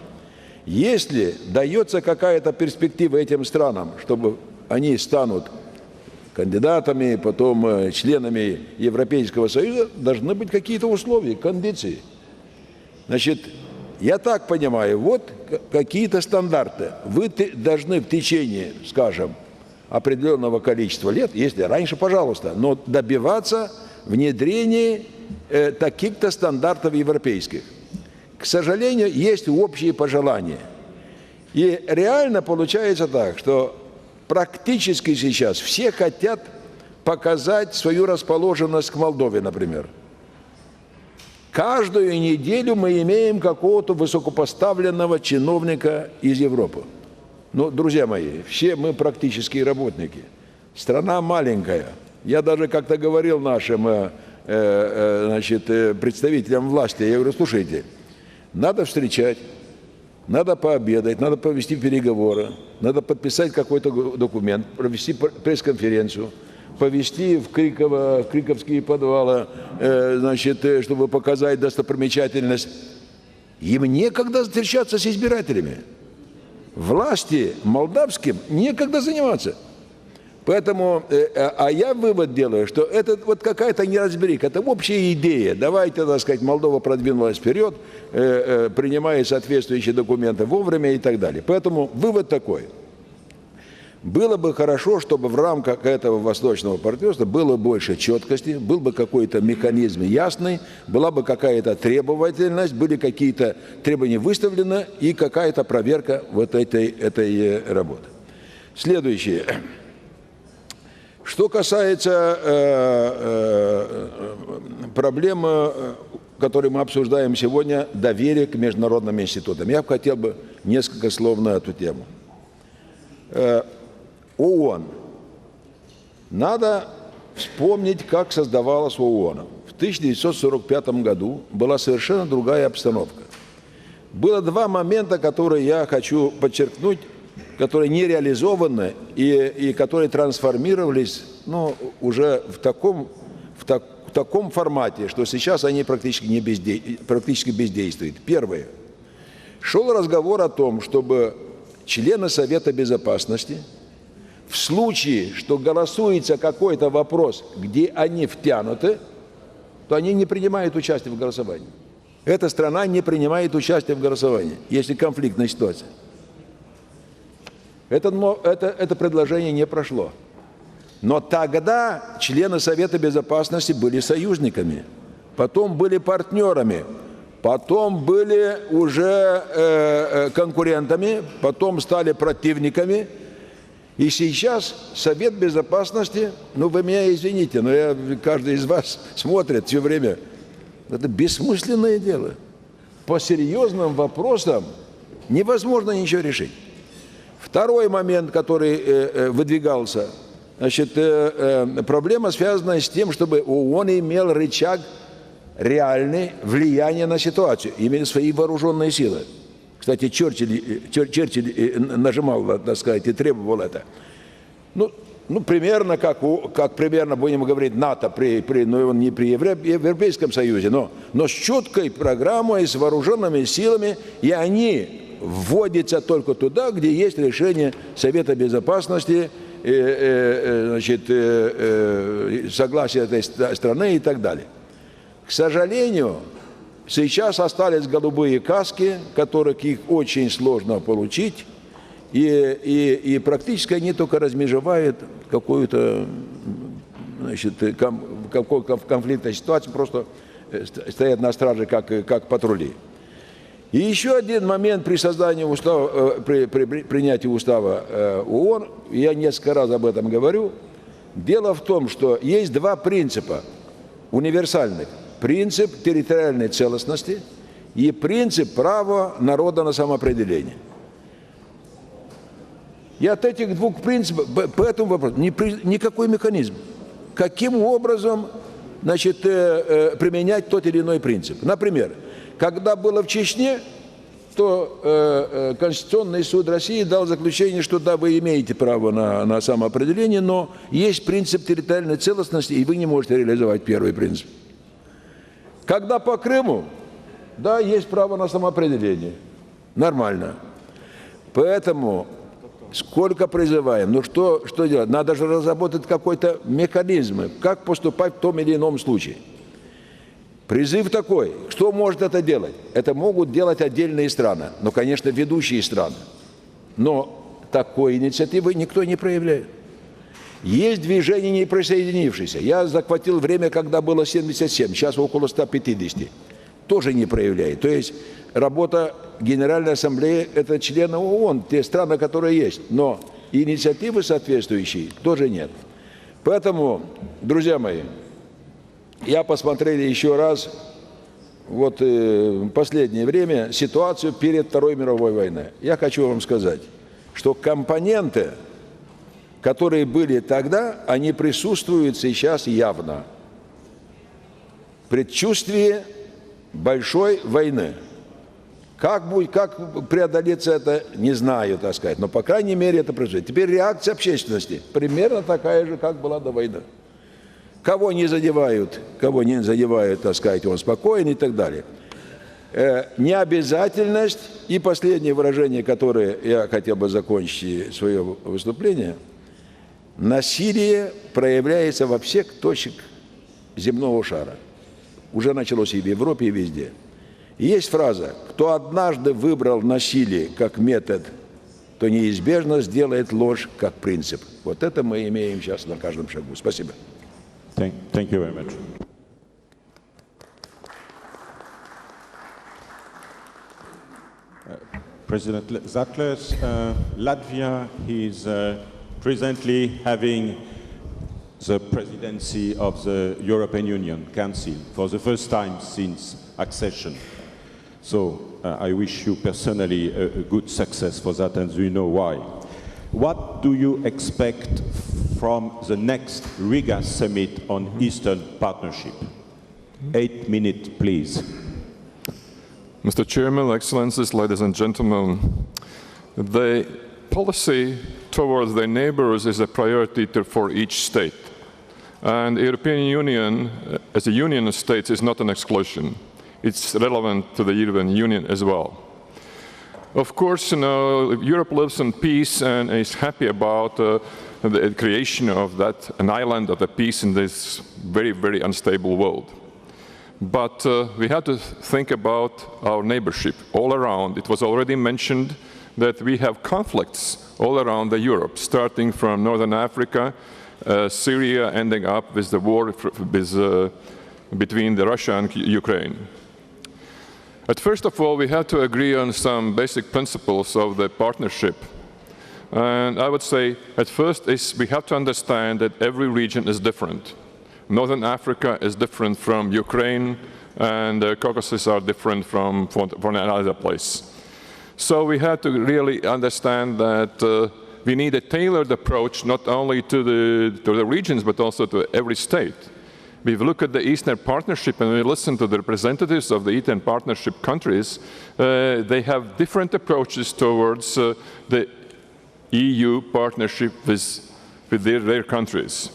E: если дается какая-то перспектива этим странам, чтобы они станут кандидатами, потом членами Европейского Союза, должны быть какие-то условия, кондиции. Значит, я так понимаю, вот какие-то стандарты. Вы должны в течение, скажем, определенного количества лет, если раньше, пожалуйста, но добиваться внедрения таких-то стандартов европейских. К сожалению, есть общие пожелания. И реально получается так, что практически сейчас все хотят показать свою расположенность к Молдове, например. Каждую неделю мы имеем какого-то высокопоставленного чиновника из Европы. Ну, друзья мои, все мы практические работники. Страна маленькая. Я даже как-то говорил нашим представителям власти, я говорю, слушайте, надо встречать, надо пообедать, надо провести переговоры, надо подписать какой-то документ, провести пресс-конференцию, повезти в Криковские подвалы, чтобы показать достопримечательность. Им некогда встречаться с избирателями. Власти молдавским некогда заниматься. Поэтому, а я вывод делаю, что это вот какая-то неразберика, это общая идея. Давайте, так сказать, Молдова продвинулась вперед, принимая соответствующие документы вовремя и так далее. Поэтому вывод такой. Было бы хорошо, чтобы в рамках этого восточного партнерства было больше четкости, был бы какой-то механизм ясный, была бы какая-то требовательность, были какие-то требования выставлены и какая-то проверка вот этой работы. Следующее. Что касается проблемы, которую мы обсуждаем сегодня, доверия к международным институтам, я бы хотел несколько слов на эту тему. ООН. Надо вспомнить, как создавалась ООН. В 1945 году была совершенно другая обстановка. Было два момента, которые я хочу подчеркнуть, которые не реализованы и которые трансформировались, ну, уже в таком формате, что сейчас они практически бездействуют. Первое. Шел разговор о том, чтобы члены Совета Безопасности в случае, что голосуется какой-то вопрос, где они втянуты, то они не принимают участие в голосовании. Эта страна не принимает участие в голосовании, если конфликтная ситуация. Это предложение не прошло. Но тогда члены Совета Безопасности были союзниками, потом были партнерами, потом были уже конкурентами, потом стали противниками. И сейчас Совет Безопасности, ну вы меня извините, но каждый из вас смотрит все время, это бессмысленное дело. По серьезным вопросам невозможно ничего решить. Второй момент, который выдвигался, значит, проблема, связанная с тем, чтобы ООН имел рычаг реальный влияния на ситуацию, имели свои вооруженные силы. Кстати, Черчилль нажимал, так сказать, и требовал это. Ну примерно, как примерно, будем говорить, НАТО, но не при Европейском Союзе, но с четкой программой, с вооруженными силами, и они вводятся только туда, где есть решение Совета Безопасности, значит, согласие этой страны и так далее. К сожалению, сейчас остались голубые каски, которых их очень сложно получить, и практически они только размежевают какую-то, значит, конфликтную ситуацию, просто стоят на страже, как патрули. И еще один момент при создании устава, при принятии устава ООН, я несколько раз об этом говорю, дело в том, что есть два принципа универсальных. Принцип территориальной целостности и принцип права народа на самоопределение. И от этих двух принципов, по этому вопросу, никакой механизм. Каким образом, значит, применять тот или иной принцип? Например, когда было в Чечне, то Конституционный суд России дал заключение, что да, вы имеете право на самоопределение, но есть принцип территориальной целостности, и вы не можете реализовать первый принцип. Когда по Крыму, да, есть право на самоопределение. Нормально. Поэтому сколько призываем, ну что делать? Надо же разработать какой-то механизм, как поступать в том или ином случае. Призыв такой, кто может это делать? Это могут делать отдельные страны, ну, конечно, ведущие страны. Но такой инициативы никто не проявляет. Есть движение не присоединившиеся. Я захватил время, когда было 77, сейчас около 150. Тоже не проявляет. То есть работа Генеральной Ассамблеи – это члены ООН, те страны, которые есть. Но инициативы соответствующие тоже нет. Поэтому, друзья мои, я посмотрел еще раз вот последнее время ситуацию перед Второй мировой войной. Я хочу вам сказать, что компоненты, которые были тогда, они присутствуют сейчас явно. Предчувствие большой войны. Как преодолеться это, не знаю, так сказать, но, по крайней мере, это происходит. Теперь реакция общественности примерно такая же, как была до войны. Кого не задевают, так сказать, он спокоен и так далее. Необязательность и последнее выражение, которое я хотел бы закончить свое выступление. Насилие проявляется во всех точках земного шара. Уже началось и в Европе, и везде. И есть фраза: кто однажды выбрал насилие как метод, то неизбежно сделает ложь как принцип. Вот это мы имеем сейчас на каждом шагу. Спасибо.
A: Thank you very much. President Zatlers, Latvia is presently having the presidency of the European Union Council for the first time since accession. So I wish you personally a good success for that, and you know why. What do you expect from the next Riga summit on Eastern Partnership? 8 minutes, please.
F: Mr. Chairman, Excellencies, ladies and gentlemen, the policy towards the neighbors is a priority for each state. And the European Union, as a union of states, is not an exclusion. It's relevant to the European Union as well. Of course, Europe lives in peace and is happy about the creation of an island of the peace in this very, very unstable world. But we have to think about our neighborship all around. It was already mentioned that we have conflicts all around Europe, starting from Northern Africa, Syria, ending up with the war between Russia and Ukraine. But first of all, we have to agree on some basic principles of the partnership. And I would say, at first, we have to understand that every region is different. Northern Africa is different from Ukraine, and the Caucasus are different from another place. So we have to really understand that we need a tailored approach, not only to the regions, but also to every state. We look at the Eastern Partnership and we listen to the representatives of the Eastern Partnership countries. They have different approaches towards the EU partnership with their countries.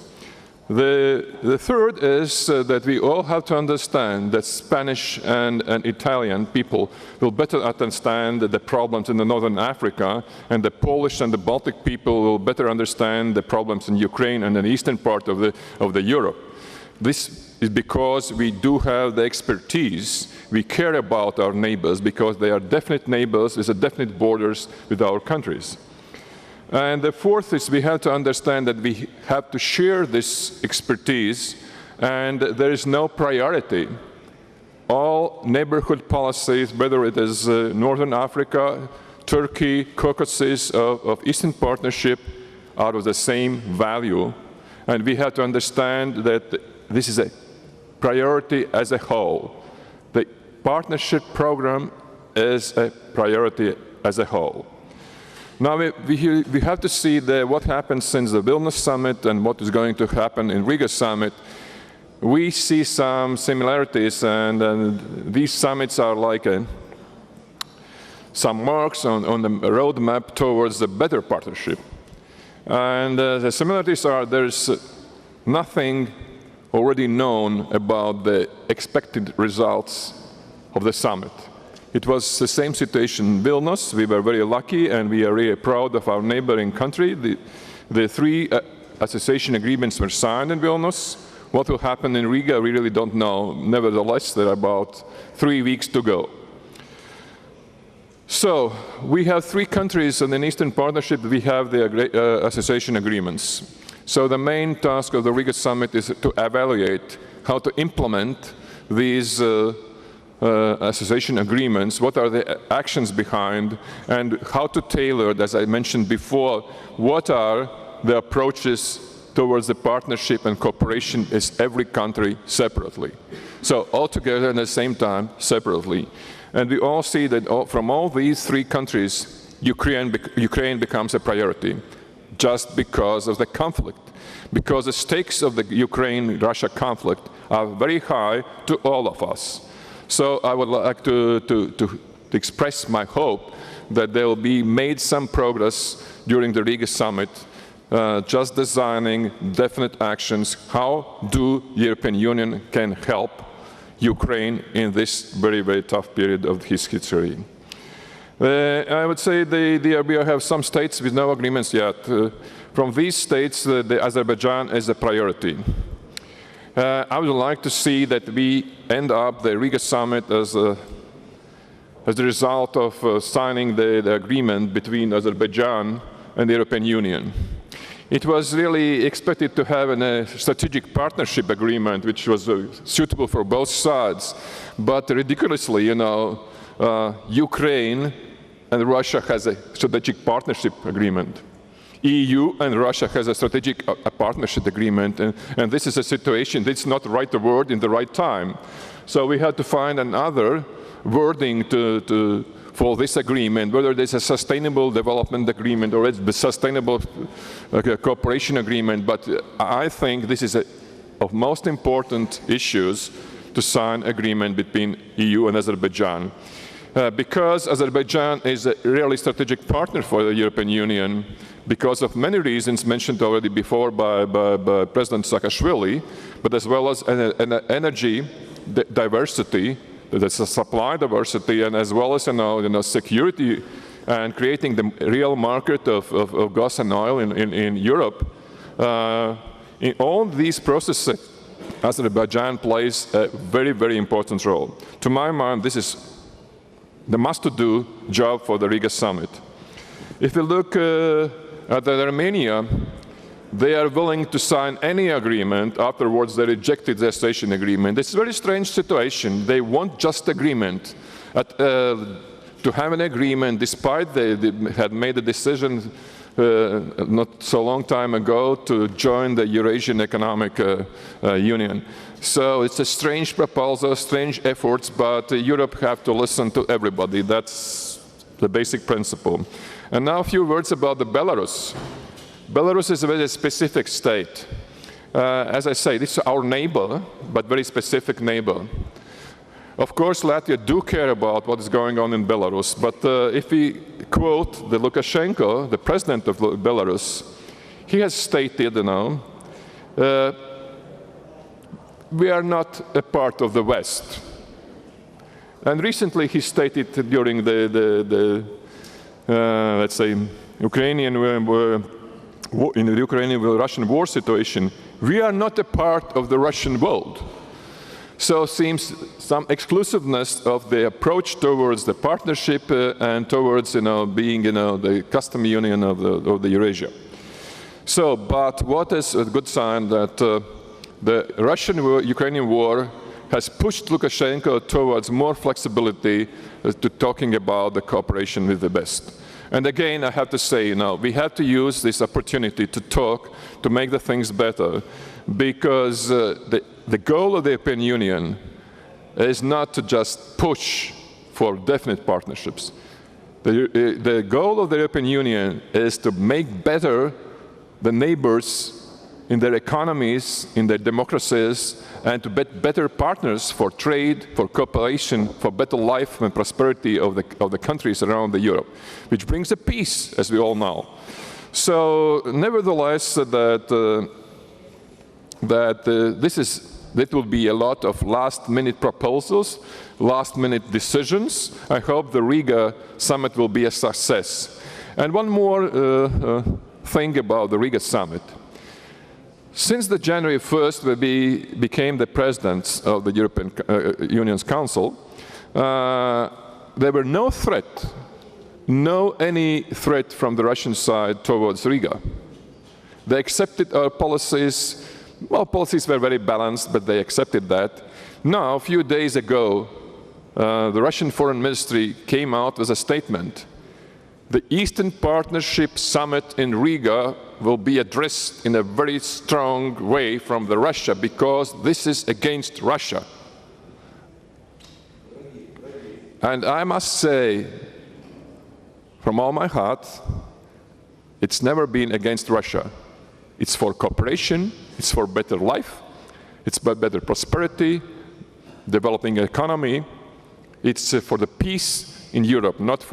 F: The third is that we all have to understand that Spanish and Italian people will better understand the problems in Northern Africa, and the Polish and the Baltic people will better understand the problems in Ukraine and the eastern part of Europe. This is because we do have the expertise. We care about our neighbors because they are definite neighbors with definite borders with our countries. And the fourth is we have to understand that we have to share this expertise, and there is no priority. All neighborhood policies, whether it is Northern Africa, Turkey, Caucasus, of Eastern Partnership, are of the same value. And we have to understand that this is a priority as a whole. The partnership program is a priority as a whole. Now we have to see what happened since the Vilnius summit and what is going to happen in Riga summit. We see some similarities, and these summits are like some marks on the roadmap towards a better partnership. And the similarities are there's nothing already known about the expected results of the summit. It was the same situation in Vilnius. We were very lucky, and we are really proud of our neighboring country. The 3 association agreements were signed in Vilnius. What will happen in Riga, we really don't know. Nevertheless, there are about 3 weeks to go. So we have 3 countries in the Eastern Partnership. We have the association agreements. So the main task of the Riga summit is to evaluate how to implement these association agreements, what are the actions behind, and how to tailor, as I mentioned before, what are the approaches towards the partnership and cooperation is every country separately. So all together at the same time, separately. And we all see that from all these 3 countries, Ukraine becomes a priority just because of the conflict. Because the stakes of the Ukraine-Russia conflict are very high to all of us. So I would like to express my hope that there will be made some progress during the Riga summit, just designing definite actions. How do the European Union can help Ukraine in this very, very tough period of his history? I would say we have some states with no agreements yet. From these states, Azerbaijan is a priority. I would like to see that we end up the Riga summit as a result of signing the agreement between Azerbaijan and the European Union. It was really expected to have a strategic partnership agreement which was suitable for both sides, but ridiculously, Ukraine and Russia has a strategic partnership agreement. EU and Russia has a strategic partnership agreement, and this is a situation that's not the right word in the right time. So we had to find another wording for this agreement, whether it is a sustainable development agreement or it's a sustainable cooperation agreement, but I think this is of most important issues to sign agreement between EU and Azerbaijan. Because Azerbaijan is a really strategic partner for the European Union because of many reasons mentioned already before by President Saakashvili, but as well as energy diversity, there's a supply diversity, and as well as security and creating the real market of gas and oil in Europe. In all these processes, Azerbaijan plays a very, very important role. To my mind, this is the must-do job for the Riga summit. If you look at Armenia, they are willing to sign any agreement. Afterwards, they rejected the association agreement. It's a very strange situation. They want just agreement. To have an agreement, despite they had made a decision not so long time ago to join the Eurasian Economic Union. So it's a strange proposal, strange efforts, but Europe have to listen to everybody. That's the basic principle. And now a few words about the Belarus. Belarus is a very specific state. As I say, this is our neighbor, but very specific neighbor. Of course, Latvia do care about what is going on in Belarus, but if we quote the Lukashenko, the president of Belarus, he has stated, we are not a part of the West. And recently he stated during the let's say, in the Ukrainian-Russian war situation, we are not a part of the Russian world. So it seems some exclusiveness of the approach towards the partnership and towards, being, the custom union of the Eurasia. So, but what is a good sign that the Russian-Ukrainian war has pushed Lukashenko towards more flexibility to talking about the cooperation with the West. And again, I have to say, we have to use this opportunity to talk, to make the things better, because the goal of the European Union is not to just push for definite partnerships. The goal of the European Union is to make better the neighbors in their economies, in their democracies, and to be better partners for trade, for cooperation, for better life and prosperity of the countries around Europe, which brings a peace, as we all know. So, nevertheless, that will be a lot of last-minute proposals, last-minute decisions. I hope the Riga summit will be a success. And one more thing about the Riga summit. Since the January 1st, when we became the presidents of the European Union's Council, there were no any threat from the Russian side towards Riga. They accepted our policies. Well, policies were very balanced, but they accepted that. Now, a few days ago, the Russian Foreign Ministry came out with a statement. The Eastern Partnership Summit in Riga will be addressed in a very strong way from Russia, because this is against Russia. And I must say, from all my heart, it's never been against Russia. It's for cooperation, it's for better life, it's for better prosperity, developing economy, it's for the peace in Europe, not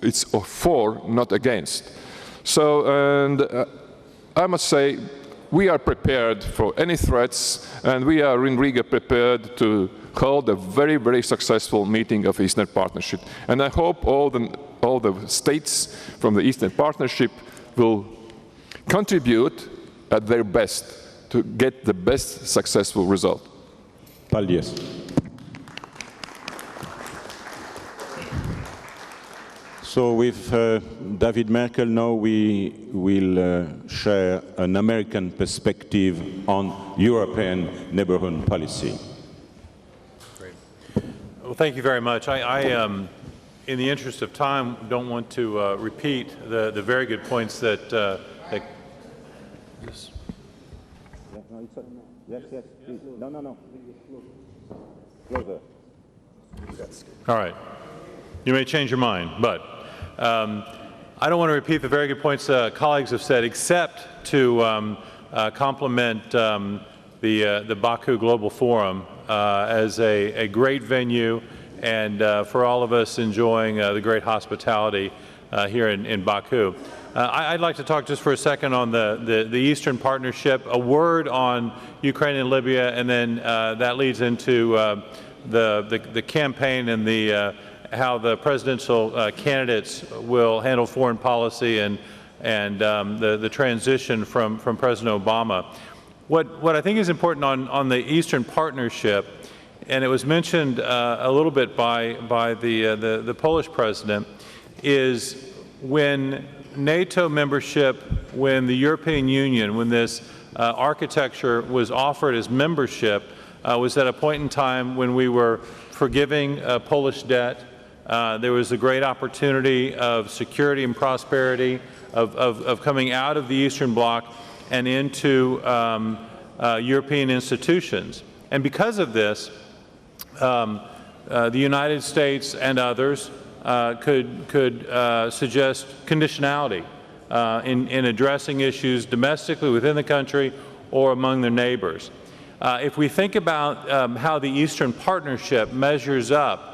F: it's for, not against. So, and I must say, we are prepared for any threats, and we are in Riga prepared to hold a very, very successful meeting of Eastern Partnership. And I hope all the states from the Eastern Partnership will contribute at their best to get the best successful result.
A: Paldies. So with David Merkel now we will share an American perspective on European neighborhood policy.
G: Great. Well, thank you very much. I in the interest of time, don't want to repeat the very good points that yes.
A: Yes, please. No. Closer.
G: All right. you may change your mind. But I don't want to repeat the very good points colleagues have said, except to compliment the Baku Global Forum as a great venue, and for all of us enjoying the great hospitality here in Baku. I'd like to talk just for a second on the Eastern Partnership, a word on Ukraine and Libya, and then that leads into the campaign and how the presidential candidates will handle foreign policy and the transition from President Obama. What I think is important on the Eastern Partnership, and it was mentioned a little bit by the Polish president, is when NATO membership, when the European Union, when this architecture was offered as membership, was at a point in time when we were forgiving Polish debt. There was a great opportunity of security and prosperity, of coming out of the Eastern Bloc and into European institutions. And because of this, the United States and others could suggest conditionality in addressing issues domestically within the country or among their neighbors. If we think about how the Eastern Partnership measures up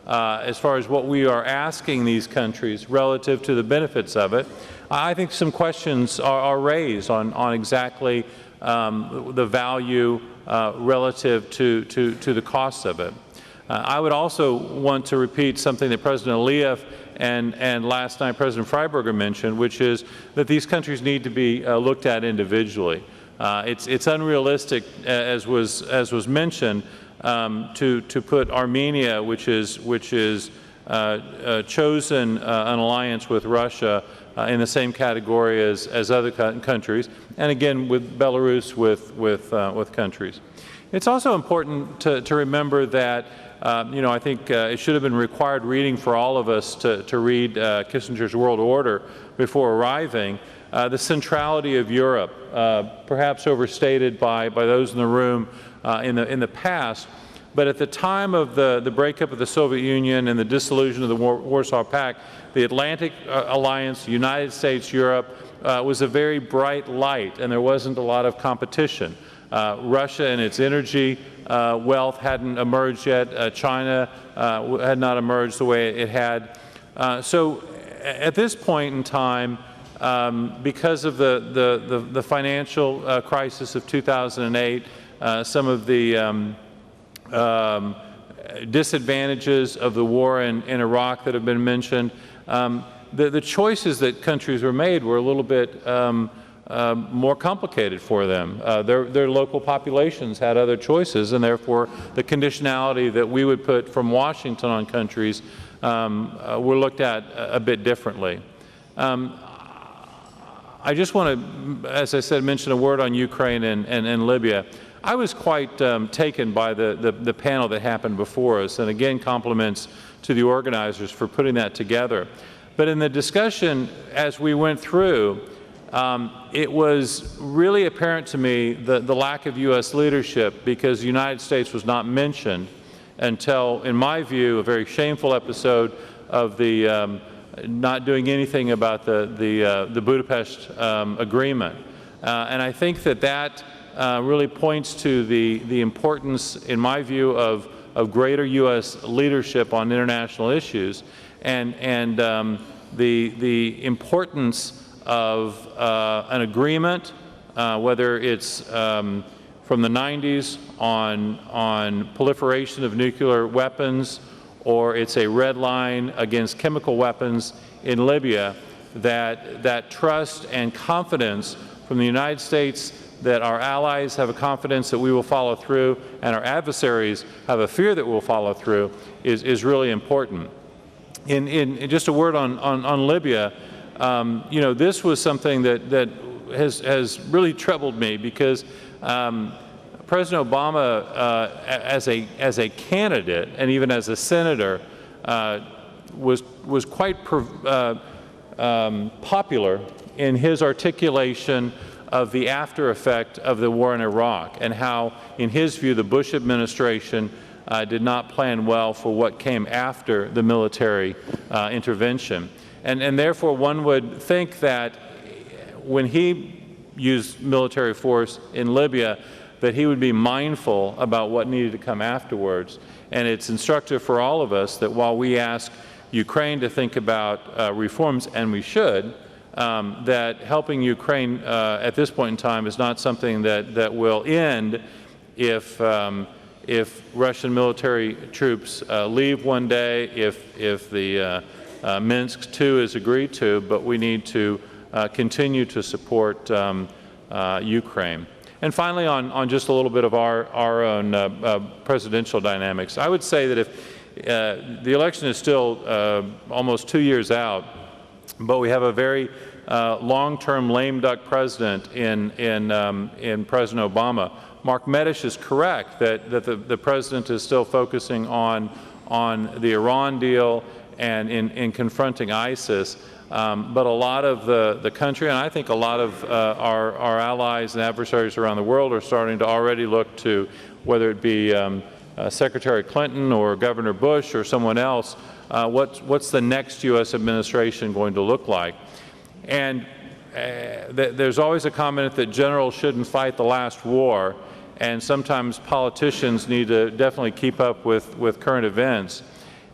G: as far as what we are asking these countries relative to the benefits of it, I think some questions are raised on exactly the value relative to the cost of it. I would also want to repeat something that President Aliyev and last night President Freiberger mentioned, which is that these countries need to be looked at individually. It's unrealistic, as was mentioned, to put Armenia, which is chosen an alliance with Russia, in the same category as other countries, and again with Belarus with countries. It's also important to remember that I think it should have been required reading for all of us to read Kissinger's World Order before arriving. The centrality of Europe, perhaps overstated by those in the room in the past, but at the time of the breakup of the Soviet Union and the dissolution of the Warsaw Pact, the Atlantic Alliance, United States, Europe, was a very bright light, and there wasn't a lot of competition. Russia and its energy wealth hadn't emerged yet. China had not emerged the way it had. So at this point in time, because of the financial crisis of 2008, some of the disadvantages of the war in Iraq that have been mentioned, the choices that countries were made were a little bit more complicated for them. Their local populations had other choices, and therefore the conditionality that we would put from Washington on countries were looked at a bit differently. I just want to, as I said, mention a word on Ukraine and Libya. I was quite taken by the panel that happened before us, and again compliments to the organizers for putting that together. But in the discussion as we went through, it was really apparent to me the lack of U.S. leadership, because the United States was not mentioned until, in my view, a very shameful episode of the not doing anything about the Budapest agreement. And I think that really points to the importance, in my view, of greater U.S. leadership on international issues, and the importance of an agreement, whether it's from the 90s on proliferation of nuclear weapons, or it's a red line against chemical weapons in Libya, that trust and confidence from the United States, that our allies have a confidence that we will follow through, and our adversaries have a fear that we'll follow through, is really important. In just a word on Libya, this was something that has really troubled me, because President Obama, as a candidate and even as a senator, was quite popular in his articulation of the after effect of the war in Iraq, and how, in his view, the Bush administration did not plan well for what came after the military intervention. And therefore, one would think that when he used military force in Libya, that he would be mindful about what needed to come afterwards. And it's instructive for all of us that while we ask Ukraine to think about reforms, and we should, that helping Ukraine at this point in time is not something that will end if Russian military troops leave one day, if the Minsk II is agreed to, but we need to continue to support Ukraine. And finally, on just a little bit of our own presidential dynamics, I would say that if the election is still almost 2 years out, but we have a very long-term lame duck president in President Obama. Mark Medish is correct that the president is still focusing on the Iran deal and in confronting ISIS. But a lot of the country, and I think a lot of our allies and adversaries around the world are starting to already look to, whether it be Secretary Clinton or Governor Bush or someone else, what's the next U.S. administration going to look like? And there's always a comment that generals shouldn't fight the last war, and sometimes politicians need to definitely keep up with current events.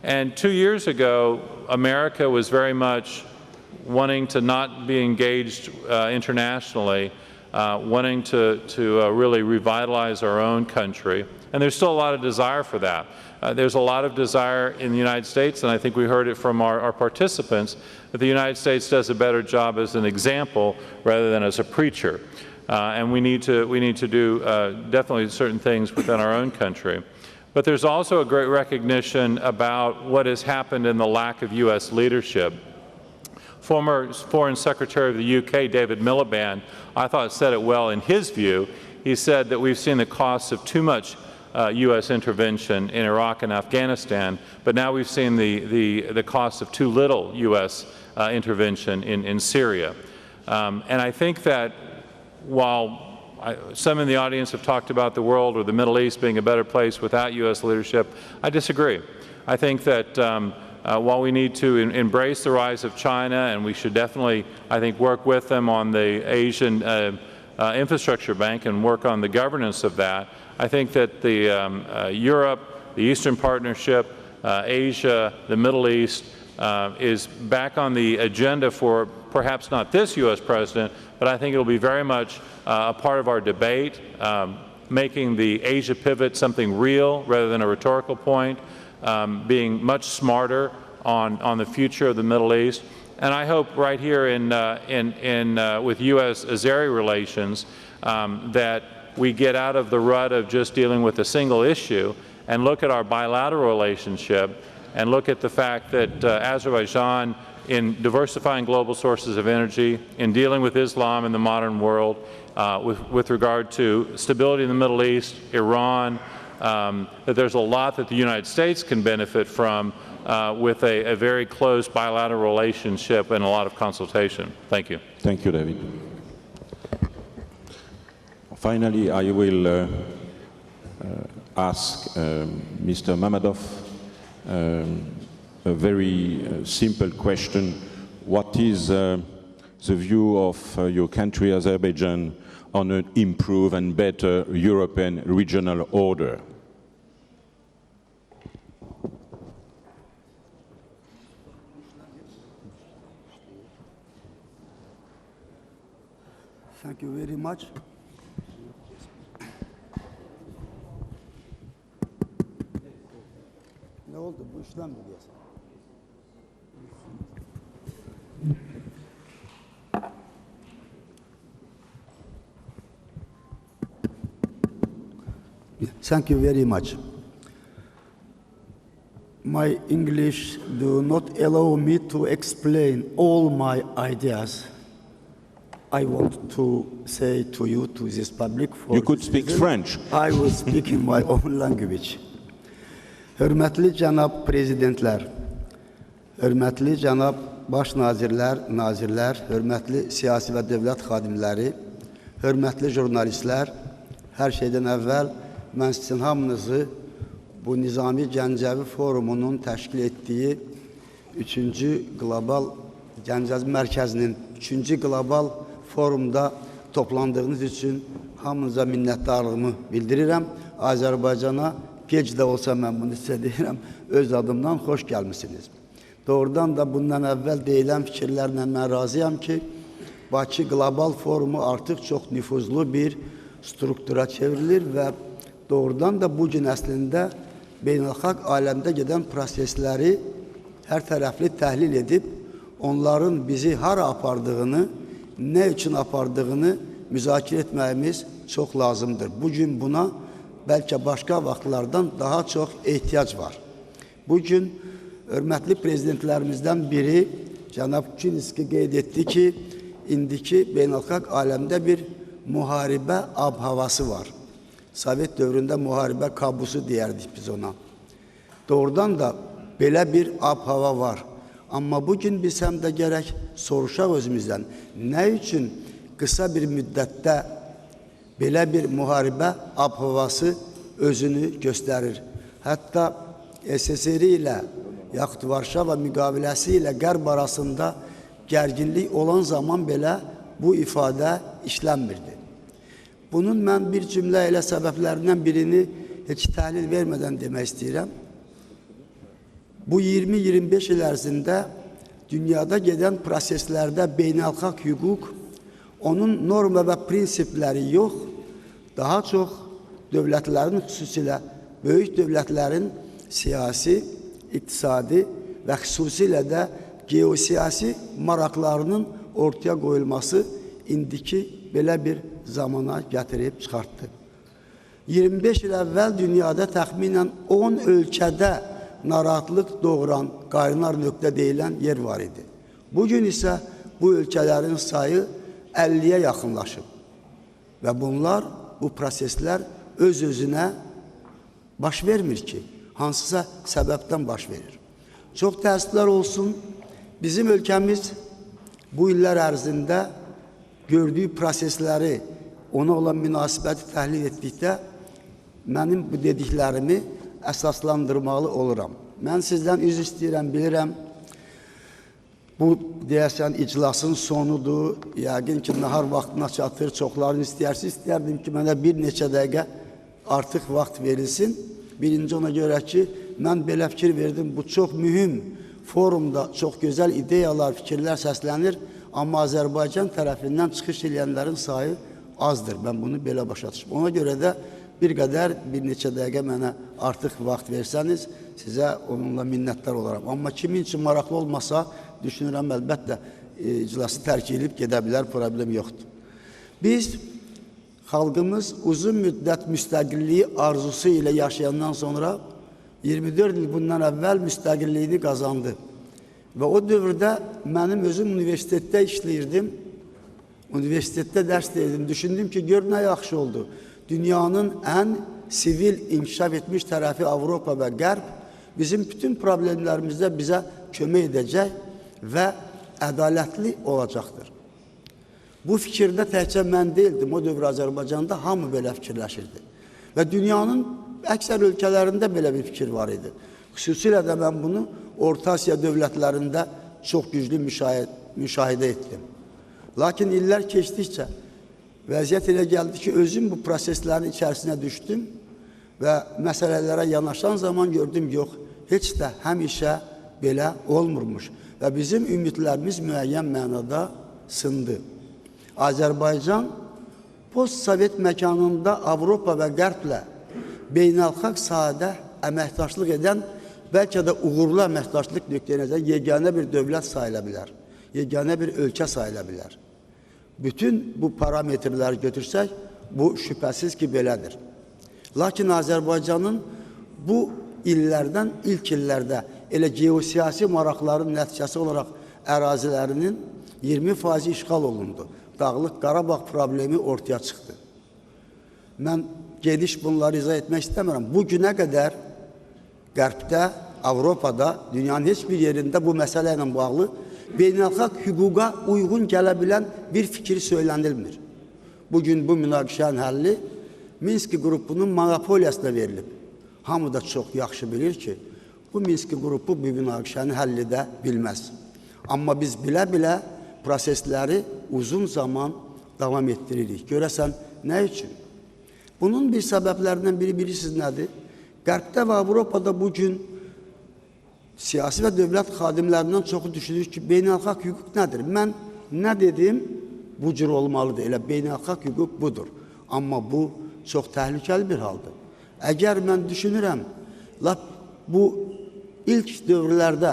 G: And 2 years ago, America was very much wanting to not be engaged internationally, wanting to really revitalize our own country. And there's still a lot of desire for that. There's a lot of desire in the United States, and I think we heard it from our participants, that the United States does a better job as an example rather than as a preacher. And we need to do definitely certain things within our own country. But there's also a great recognition about what has happened in the lack of U.S. leadership. Former Foreign Secretary of the UK, David Miliband, I thought said it well in his view. He said that we've seen the costs of too much U.S. intervention in Iraq and Afghanistan, but now we've seen the cost of too little U.S. intervention in Syria. And I think that while some in the audience have talked about the world or the Middle East being a better place without U.S. leadership, I disagree. I think that while we need to embrace the rise of China, and we should definitely, I think, work with them on the Asian Infrastructure Bank and work on the governance of that, I think that the Europe, the Eastern Partnership, Asia, the Middle East is back on the agenda for perhaps not this U.S. president, but I think it will be very much a part of our debate, making the Asia pivot something real rather than a rhetorical point, being much smarter on the future of the Middle East. And I hope right here with U.S.-Azeri relations that we get out of the rut of just dealing with a single issue and look at our bilateral relationship and look at the fact that Azerbaijan, in diversifying global sources of energy, in dealing with Islam in the modern world, with regard to stability in the Middle East, Iran, that there's a lot that the United States can benefit from with a very close bilateral relationship and a lot of consultation. Thank you.
A: Thank you, David. Finally, I will ask Mr. Mammadov a very simple question. What is the view of your country, Azerbaijan, on an improved and better European regional order?
H: Thank you very much. Ne oldu? Bu işlem mi diyorsun? Thank you very much. My English do not allow me to explain all my ideas. I want to say to you, to this public,
A: you could speak French.
H: I will speak in my own language. Hürmetli Cenab Prezidentler, hürmetli Cenab Baş Nazirler, Nazirler, hürmetli siyasi ve devlet xadimləri, hürmetli jurnalistlər, hər şeydən əvvəl mən sizin hamınızı bu Nizami Ganjavi forumunun təşkil etdiyi 3-cü qlobal Ganjavi mərkəzinin 3-cü qlobal forumda toplandığınız üçün hamınıza minnətdarlığımı bildirirəm. Azərbaycana gec də olsa mən bunu sizə deyirəm, öz adımdan xoş gəlmişsiniz. Doğrudan da bundan əvvəl deyilən fikirlərlə mən razıyam ki, Bakı Qlobal Forumu artıq çox nüfuzlu bir struktura çevrilir və doğrudan da bugün əslində beynəlxalq aləmdə gedən prosesləri hər tərəfli təhlil edib, onların bizi hara apardığını, nə üçün apardığını müzakirə etməyimiz çox lazımdır. Bugün buna bəlkə başqa vaxtlardan daha çox ehtiyac var. Bugün hörmətli prezidentlərimizdən biri cənab Kinski qeyd etdi ki, indiki beynəlxalq aləmdə bir müharibə ab-havası var. Sovet dövründə müharibə kabusu deyərdik biz ona. Doğrudan da belə bir ab-hava var. Amma bugün biz həm də gərək soruşaq özümüzdən, nə üçün qısa bir müddətdə belə bir müharibə ab-havası özünü göstərir? Hətta SSR ilə yaxud Varşava müqaviləsi ilə Qərb arasında gərginlik olan zaman belə bu ifadə işlənmirdi. Bunun mən bir cümlə ilə səbəblərindən birini heç təhlil vermədən demək istəyirəm. Bu 20-25 il ərzində dünyada gedən proseslərdə beynəlxalq hüquq, onun norma və prinsipləri yox, daha çox dövlətlərin, xüsusilə böyük dövlətlərin siyasi, iqtisadi və xüsusilə də geosiyasi maraqlarının ortaya qoyulması indiki belə bir zamana gətirib çıxartdı. 25 il əvvəl dünyada təxminən 10 ölkədə narahatlıq doğuran qaynar nöqtə deyilən yer var idi. Bugün isə bu ölkələrin sayı 50-yə yaxınlaşıb və bunlar, bu proseslər öz-özünə baş vermir ki, hansısa səbəbdən baş verir. Çox təəssüflər olsun, bizim ölkəmiz bu illər ərzində gördüyü prosesləri, ona olan münasibəti təhlil etdikdə mənim bu dediklərimi əsaslandırmalı oluram. Mən sizdən üzr istəyirəm, bilirəm, bu deyəsən iclasın sonudur, yəqin ki, nahar vaxtına çatır, çoxlarını istərdim ki, mənə bir neçə dəqiqə artıq vaxt verilsin. Birinci ona görə ki, mən belə fikir verdim, bu çox mühüm forumda çox gözəl ideyalar, fikirlər səslənir, amma Azərbaycan tərəfindən çıxış edənlərin sayı azdır. Mən bunu belə başa düşürəm. Ona görə də bir qədər, bir neçə dəqiqə mənə artıq vaxt versəniz, sizə onunla minnətdar olaram. Amma kimin üçün maraqlı olmasa, düşünürəm, əlbəttə iclası tərk edib gedə bilər, problem yoxdur. Biz, xalqımız uzun müddət müstəqilliyi arzusu ilə yaşayandan sonra 24 il bundan əvvəl müstəqilliyini qazandı. Və o dövrdə mənim özüm universitetdə işləyirdim, universitetdə dərs deyirdim, düşündüm ki, gör nə yaxşı oldu. Dünyanın ən sivil inkişaf etmiş tərəfi Avropa və Qərb bizim bütün problemlərimizdə bizə kömək edəcək və ədalətli olacaqdır. Bu fikirdə təkcə mən deyildim, o dövr Azərbaycanda hamı belə fikirləşirdi. Və dünyanın əksər ölkələrində belə bir fikir var idi. Xüsusilə də mən bunu Orta Asiya dövlətlərində çox güclü müşahidə etdim. Lakin illər keçdikcə vəziyyət elə gəldi ki, özüm bu proseslərin içərisinə düşdüm və məsələlərə yanaşan zaman gördüm, yox, heç də həmişə belə olmurmuş. Və bizim ümidlərimiz müəyyən mənada sındı. Azərbaycan post-sovet məkanında Avropa və Qərblə beynəlxalq sahədə əməkdaşlıq edən, bəlkə də uğurlu əməkdaşlıq nöqtəyə yeganə bir dövlət sayıla bilər, yeganə bir ölkə sayıla bilər. Bütün bu parametrləri götürsək, bu şübhəsiz ki, belədir. Lakin Azərbaycanın bu illərdən, ilk illərdə elə geosiyasi maraqların nəticəsi olaraq ərazilərinin 20% işğal olundu. Dağlıq Qarabağ problemi ortaya çıxdı. Mən geniş bunları izah etmək istəmirəm. Bu günə qədər Qərbdə, Avropada, dünyanın heç bir yerində bu məsələ ilə bağlı beynəlxalq hüquqa uyğun gələ bilən bir fikir söylənilmir. Bugün bu münaqişənin həlli Minsk qrupunun monopoliyasına verilib. hamı da çox yaxşı bilir ki, bu Minsk qrupu bu münaqişəni həll edə bilməz. Amma biz bilə-bilə prosesləri uzun zaman davam etdiririk. Görəsən, nə üçün? Bunun bir səbəblərindən biri bilirsiniz nədir? Qərbdə və Avropada bugün siyasi və dövlət xadimlərindən çoxu düşünür ki, beynəlxalq hüquq nədir? Mən nə dedim, bu cür olmalıdır. Elə beynəlxalq hüquq budur. Amma bu çox təhlükəli bir haldır. Əgər mən düşünürəm, bu ilk dövrlərdə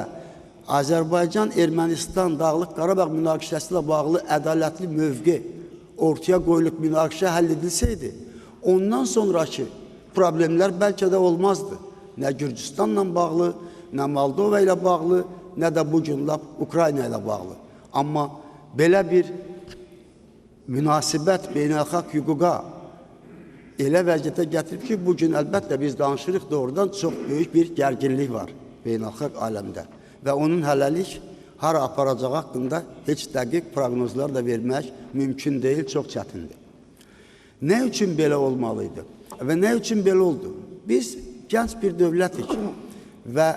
H: Azərbaycan-Ermənistan Dağlıq Qarabağ münaqişəsi ilə bağlı ədalətli mövqe ortaya qoyulub münaqişə həll edilsəydi, ondan sonraki problemlər bəlkə də olmazdı. Nə Gürcüstanla bağlı, nə Moldova ilə bağlı, nə də bugün Ukrayna ilə bağlı. Amma belə bir münasibət beynəlxalq hüquqa elə vəziyyətə gətirib ki, bugün əlbəttə biz danışırıq doğrudan çox böyük bir gərginlik var beynəlxalq aləmdə. Və onun hələlik hara aparacağı haqqında heç dəqiq proqnozlar da vermək mümkün deyil, çox çətindir. Nə üçün belə olmalıydı və nə üçün belə oldu? Biz gənc bir dövlətik və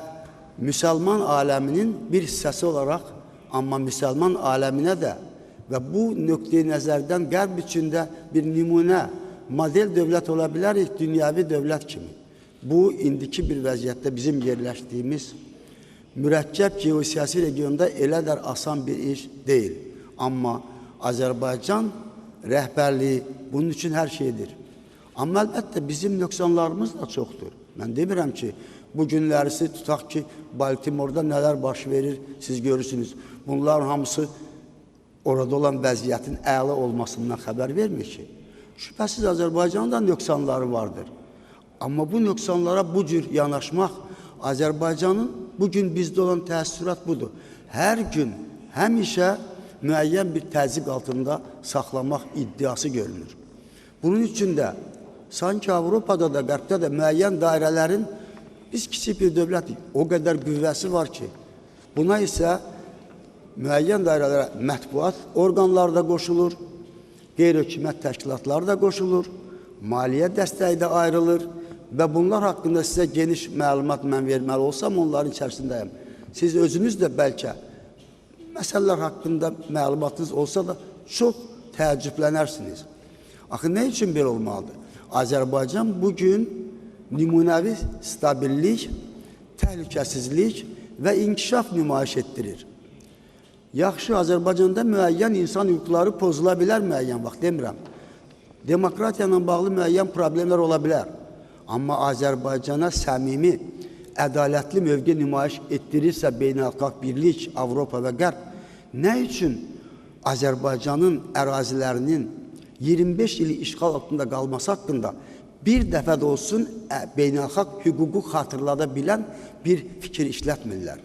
H: müsəlman aləminin bir hissəsi olaraq, amma müsəlman aləminə də və bu nöqteyi nəzərdən qərb içində bir nümunə, model dövlət ola bilərik, dünyəvi dövlət kimi. Bu, indiki bir vəziyyətdə bizim yerləşdiyimiz mürəkkəb geosiyasi regionda elə də asan bir iş deyil. Amma Azərbaycan rəhbərliyi bunun üçün hər şeydir. Amma əlbəttə bizim nöqsanlarımız da çoxdur. Mən demirəm ki, bu günlərisi tutaq ki, Baltimorda nələr baş verir, siz görürsünüz. Bunların hamısı orada olan vəziyyətin əla olmasından xəbər vermir ki. Şübhəsiz Azərbaycanın da nöqsanları vardır. Amma bu nöqsanlara bu cür yanaşmaq Azərbaycanın bugün bizdə olan təəssürat budur. Hər gün, həmişə müəyyən bir təzyiq altında saxlamaq iddiası görünür. Bunun üçün də sanki Avropada da, Qərbdə də müəyyən dairələrin biz kiçik bir dövlətik, o qədər qüvvəsi var ki, buna isə müəyyən dairələrə mətbuat orqanları da qoşulur, qeyri-hökumət təşkilatları da qoşulur, maliyyə dəstəyi də ayrılır və bunlar haqqında sizə geniş məlumat mən verməli olsam, onların içərisindəyəm. Siz özünüz də bəlkə məsələlər haqqında məlumatınız olsa da çox təəccüblənərsiniz. Axı, nə üçün belə olmalıdır? Azərbaycan bugün nümunəvi stabillik, təhlükəsizlik və inkişaf nümayiş etdirir. Yaxşı, Azərbaycanda müəyyən insan hüquqları pozula bilər müəyyən vaxt, demirəm. Demokratiya ilə bağlı müəyyən problemlər ola bilər. Amma Azərbaycana səmimi, ədalətli mövqe nümayiş etdirirsə beynəlxalq birlik, Avropa və Qərb, nə üçün Azərbaycanın ərazilərinin 25 ili işğal altında qalması haqqında bir dəfə də olsun beynəlxalq hüququ xatırlada bilən bir fikir işlətmirlər?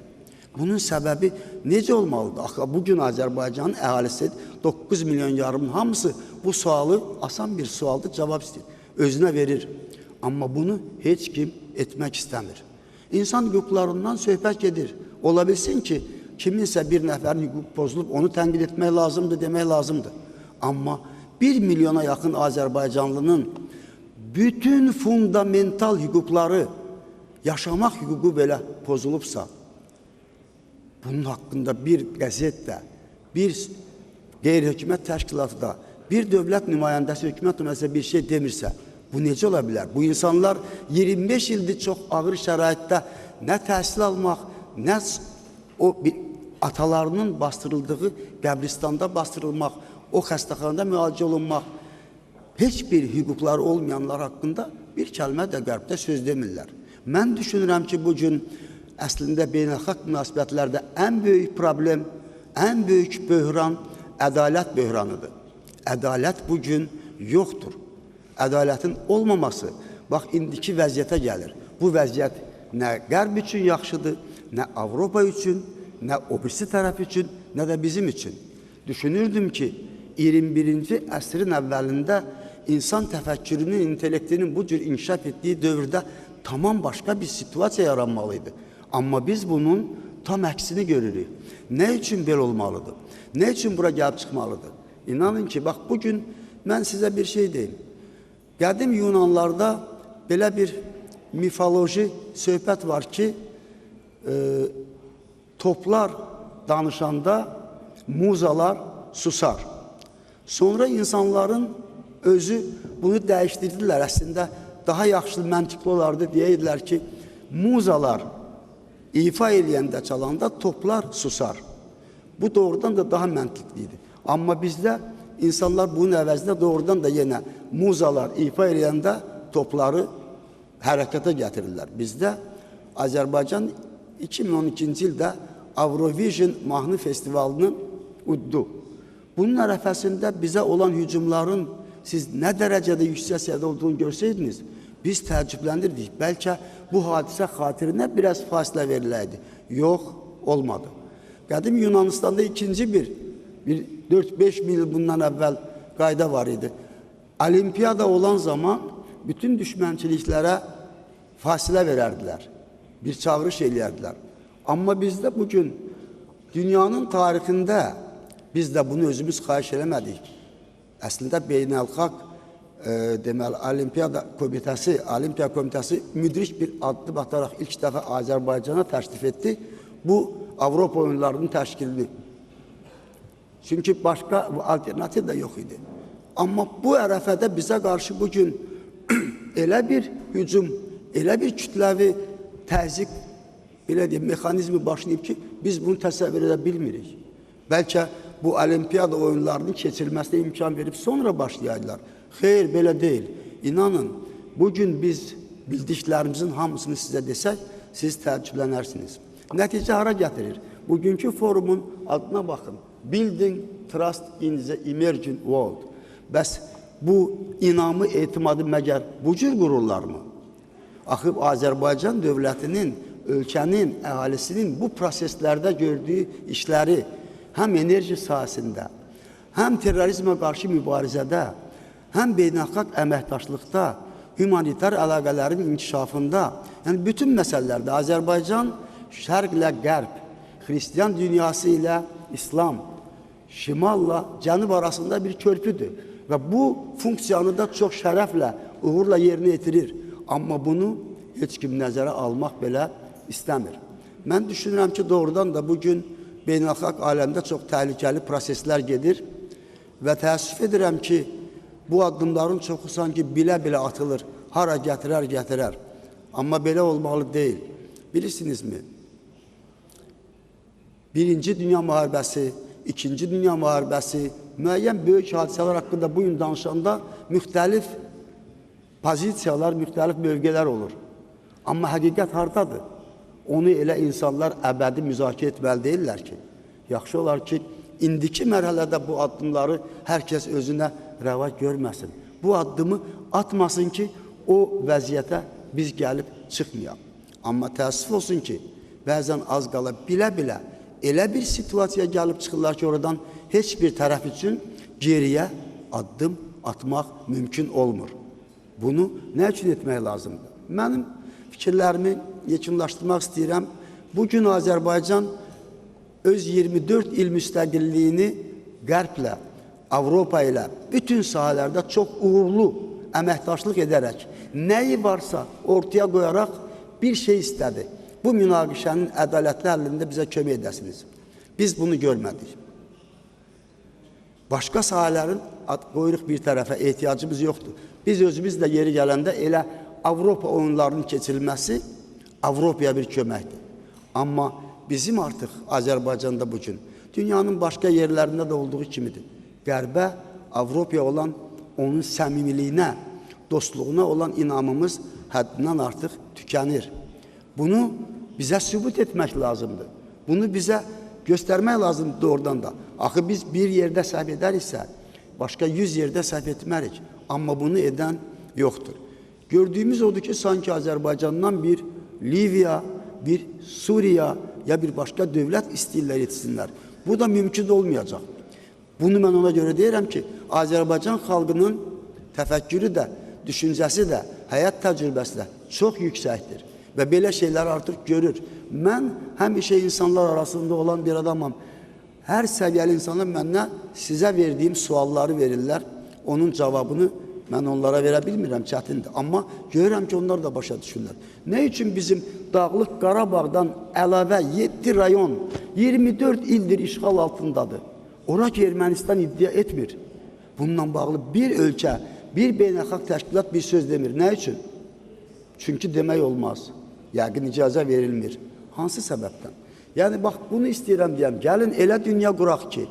H: Bunun səbəbi necə olmalıdır? Axı, bugün Azərbaycanın əhalisi 9 milyon yarımın hamısı bu sualı, asan bir sualdır, cavab istəyir, özünə verir. Amma bunu heç kim etmək istəmir. İnsan hüquqlarından söhbət gedir. Ola bilsin ki, kiminsə bir nəfərin hüquq pozulub, onu tənqid etmək lazımdır, demək lazımdır. Amma 1 milyona yaxın Azərbaycanlının bütün fundamental hüquqları, yaşamaq hüququ belə pozulubsa, bunun haqqında bir qəzetdə, bir qeyri-hökumət təşkilatı da, bir dövlət nümayəndəsi hökumət nümayəndəsi bir şey demirsə, bu necə ola bilər? Bu insanlar 25 ildir çox ağır şəraitdə nə təhsil almaq, nə o atalarının bastırıldığı qəbristanda bastırılmaq, o xəstəxanada müalicə olunmaq, heç bir hüquqları olmayanlar haqqında bir kəlmə də Qərbdə söz demirlər. Mən düşünürəm ki, bugün əslində beynəlxalq münasibətlərdə ən böyük problem, ən böyük böhran ədalət böhranıdır. Ədalət bugün yoxdur. Ədalətin olmaması, bax, indiki vəziyyətə gəlir. Bu vəziyyət nə Qərb üçün yaxşıdır, nə Avropa üçün, nə o birisi tərəf üçün, nə də bizim üçün. Düşünürdüm ki, 21-ci əsrin əvvəlində insan təfəkkürünün, intellektinin bu cür inkişaf etdiyi dövrdə tamam başqa bir situasiya yaranmalıydı. Amma biz bunun tam əksini görürük. Nə üçün belə olmalıdır? Nə üçün bura gəlib çıxmalıdır? İnanın ki, bax, bugün mən sizə bir şey deyim. Qədim Yunanlarda belə bir mifoloji söhbət var ki, toplar danışanda muzalar susar. Sonra insanların özü bunu dəyişdirdilər. Əslində daha yaxşı məntiqli olardı, deyirlər ki, muzalar ifa eləyəndə çalanda toplar susar. Bu doğrudan da daha məntiqliydi. Amma bizdə insanlar bunun əvəzində doğrudan da yenə muzalar ifa eləyəndə topları hərəkətə gətirirlər. Bizdə Azərbaycan 2012-ci ildə Eurovision mahnı festivalını uddu. Bunun ərəfəsində bizə olan hücumların siz nə dərəcədə yüksək səviyyədə olduğunu görsəydiniz, biz təəccübləndirdik. Bəlkə bu hadisə xatirinə biraz fasilə veriləydi. Yox, olmadı. Qədim Yunanistanda ikinci bir 4-5 il bundan əvvəl qayda var idi. Olimpiyada olan zaman bütün düşmənçiliklərə fasilə verərdilər. Bir çağırış eləyərdilər. Amma bizdə bugün dünyanın tarixində biz də bunu özümüz xahiş eləmədik. Əslində beynəlxalq deməli Olimpiya Komitəsi müdrik bir addım ataraq ilk dəfə Azərbaycana təşrif etdi. Bu Avropa oyunlarının təşkilini. Çünki başqa alternativ də yox idi. Amma bu ərəfədə bizə qarşı bugün elə bir hücum, elə bir kütləvi təzyiq, belə deyim, mexanizmi başlayıb ki, biz bunu təsəvvür edə bilmirik. Bəlkə bu olimpiyada oyunlarının keçirilməsinə imkan verib sonra başlayaydılar. Xeyr, belə deyil. İnanın, bugün biz bildiklərimizin hamısını sizə desək, siz təəccüblənərsiniz. Nəticə hara gətirir? Bugünkü forumun adına baxın. Building Trust in the Emerging World. Bəs bu inamı, etimadı məgər bu cür qururlarmı? Axıb Azərbaycan dövlətinin, ölkənin, əhalisinin bu proseslərdə gördüyü işləri həm enerji sahəsində, həm terrorizmə qarşı mübarizədə, həm beynəlxalq əməkdaşlıqda, humanitar əlaqələrin inkişafında, yəni bütün məsələlərdə Azərbaycan şərqlə qərb, xristiyan dünyası ilə İslam, şimalla cənub arasında bir körpüdür və bu funksiyanı da çox şərəflə, uğurla yerinə yetirir. Amma bunu heç kim nəzərə almaq belə istəmir. Mən düşünürəm ki, doğrudan da bugün beynəlxalq aləmdə çox təhlükəli proseslər gedir və təəssüf edirəm ki, bu addımların çoxu sanki bilə-bilə atılır, hara gətirər. Amma belə olmalı deyil. Bilirsinizmi? Birinci Dünya Müharibəsi, İkinci Dünya Müharibəsi, müəyyən böyük hadisələr haqqında bugün danışanda müxtəlif pozisiyalar, müxtəlif mövqelər olur. Amma həqiqət hardadır? Onu elə insanlar əbədi müzakirə etməli deyirlər ki, yaxşı olar ki, indiki mərhələdə bu addımları hər kəs özünə rəva görməsin. Bu addımı atmasın ki, o vəziyyətə biz gəlib çıxmayaq. Amma təəssüf olsun ki, bəzən az qala bilə-bilə elə bir situasiyaya gəlib çıxırlar ki, oradan heç bir tərəf üçün geriyə addım atmaq mümkün olmur. Bunu nə üçün etmək lazımdır? Mənim fikirlərimi yekunlaşdırmaq istəyirəm. Bugün Azərbaycan öz 24 il müstəqilliyini Qərblə, Avropa ilə bütün sahələrdə çox uğurlu əməkdaşlıq edərək, nəyi varsa ortaya qoyaraq bir şey istədi. Bu münaqişənin ədalətli həllində bizə kömək edəsiniz. Biz bunu görmədik. Başqa sahələrin qoyuruq bir tərəfə, ehtiyacımız yoxdur. Biz özümüz də yeri gələndə elə Avropa oyunlarının keçirilməsi Avropaya bir köməkdir. Amma bizim artıq Azərbaycanda bugün dünyanın başqa yerlərində də olduğu kimidir. Qərbə, Avropaya olan onun səmimiliyinə, dostluğuna olan inamımız həddindən artıq tükənir. Bunu bizə sübut etmək lazımdır. Bunu bizə göstərmək lazımdır doğrudan da. Axı biz bir yerdə səhv edəriksə, başqa 100 yerdə səhv etmərik. Amma bunu edən yoxdur. Gördüyümüz odur ki, sanki Azərbaycandan bir Libya, bir Suriya ya bir başqa dövlət istəyirlər etsinlər. Bu da mümkün olmayacaq. Bunu mən ona görə deyirəm ki, Azərbaycan xalqının təfəkkürü də, düşüncəsi də, həyat təcrübəsi də çox yüksəkdir. Və belə şeylər artıq görür. Mən həmişə insanlar arasında olan bir adamam. Hər səviyyəli insanlar mənə sizə verdiyim sualları verirlər. Onun cavabını Mən onlara verə bilmirəm, çətindir. Amma görürəm ki, onlar da başa düşürlər. Nə üçün bizim Dağlıq Qarabağdan əlavə 7 rayon 24 ildir işğal altındadır? Ora ki, Ermənistan iddia etmir. Bununla bağlı bir ölkə, bir beynəlxalq təşkilat bir söz demir. Nə üçün? Çünki demək olmaz. Yəqin icazə verilmir. Hansı səbəbdən? Yəni, bax, bunu istəyirəm deyəm. Gəlin, elə dünya quraq ki,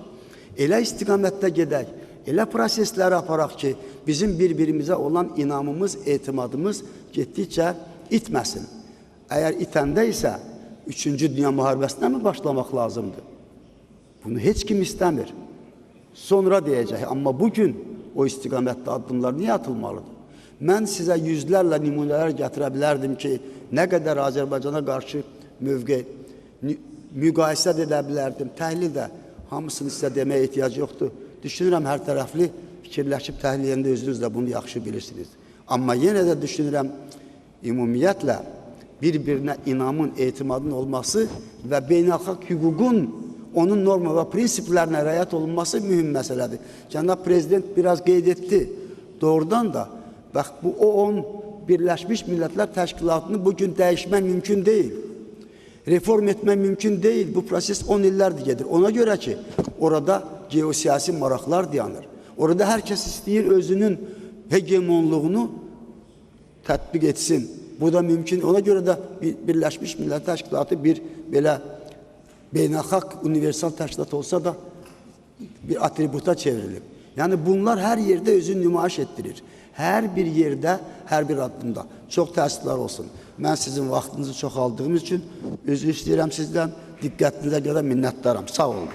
H: elə istiqamətdə gedək, elə prosesləri aparaq ki, bizim bir-birimizə olan inamımız, etimadımız getdikcə itməsin. Əgər itəndə isə 3-cü Dünya müharibəsinə mi başlamaq lazımdır? Bunu heç kim istəmir. Sonra deyəcək, amma bugün o istiqamətdə addımlar niyə atılmalıdır? Mən sizə yüzlərlə nümunələr gətirə bilərdim ki, nə qədər Azərbaycana qarşı mövqe müqayisə edə bilərdim, təhlil də hamısını sizə deməyə ehtiyac yoxdur. Düşünürəm, hər tərəfli fikirləşib təhlil edəndə özünüz də bunu yaxşı bilirsiniz. Amma yenə də düşünürəm, ümumiyyətlə bir-birinə inamın, etimadın olması və beynəlxalq hüququn, onun norma və prinsiplərinə rəayət olunması mühüm məsələdir. Cənab Prezident biraz qeyd etdi. Doğrudan da, bax, bu OON Birləşmiş Millətlər Təşkilatını bugün dəyişmək mümkün deyil. Reform etmək mümkün deyil. Bu proses 10 illərdir gedir. Ona görə ki, orada geosiyasi maraqlar dayanır. Orada hər kəs istəyir özünün hegemonluğunu tətbiq etsin. Bu da mümkün. Ona görə də Birləşmiş Millətlər Təşkilatı bir belə beynəlxalq universal təşkilat olsa da bir atributa çevrilib. Yəni bunlar hər yerdə özünü nümayiş etdirir. Hər bir yerdə, hər bir addımda. Çox təəssüflər olsun. Mən sizin vaxtınızı çox aldığım üçün üzr istəyirəm sizdən. Diqqətinizə görə minnətdaram. Sağ olun.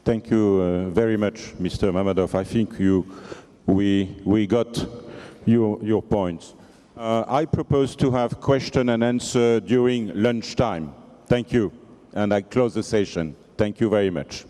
A: Thank you very much, Mr. Mammadov. I think we got your points. I propose to have question and answer during lunchtime. Thank you. And I close the session. Thank you very much.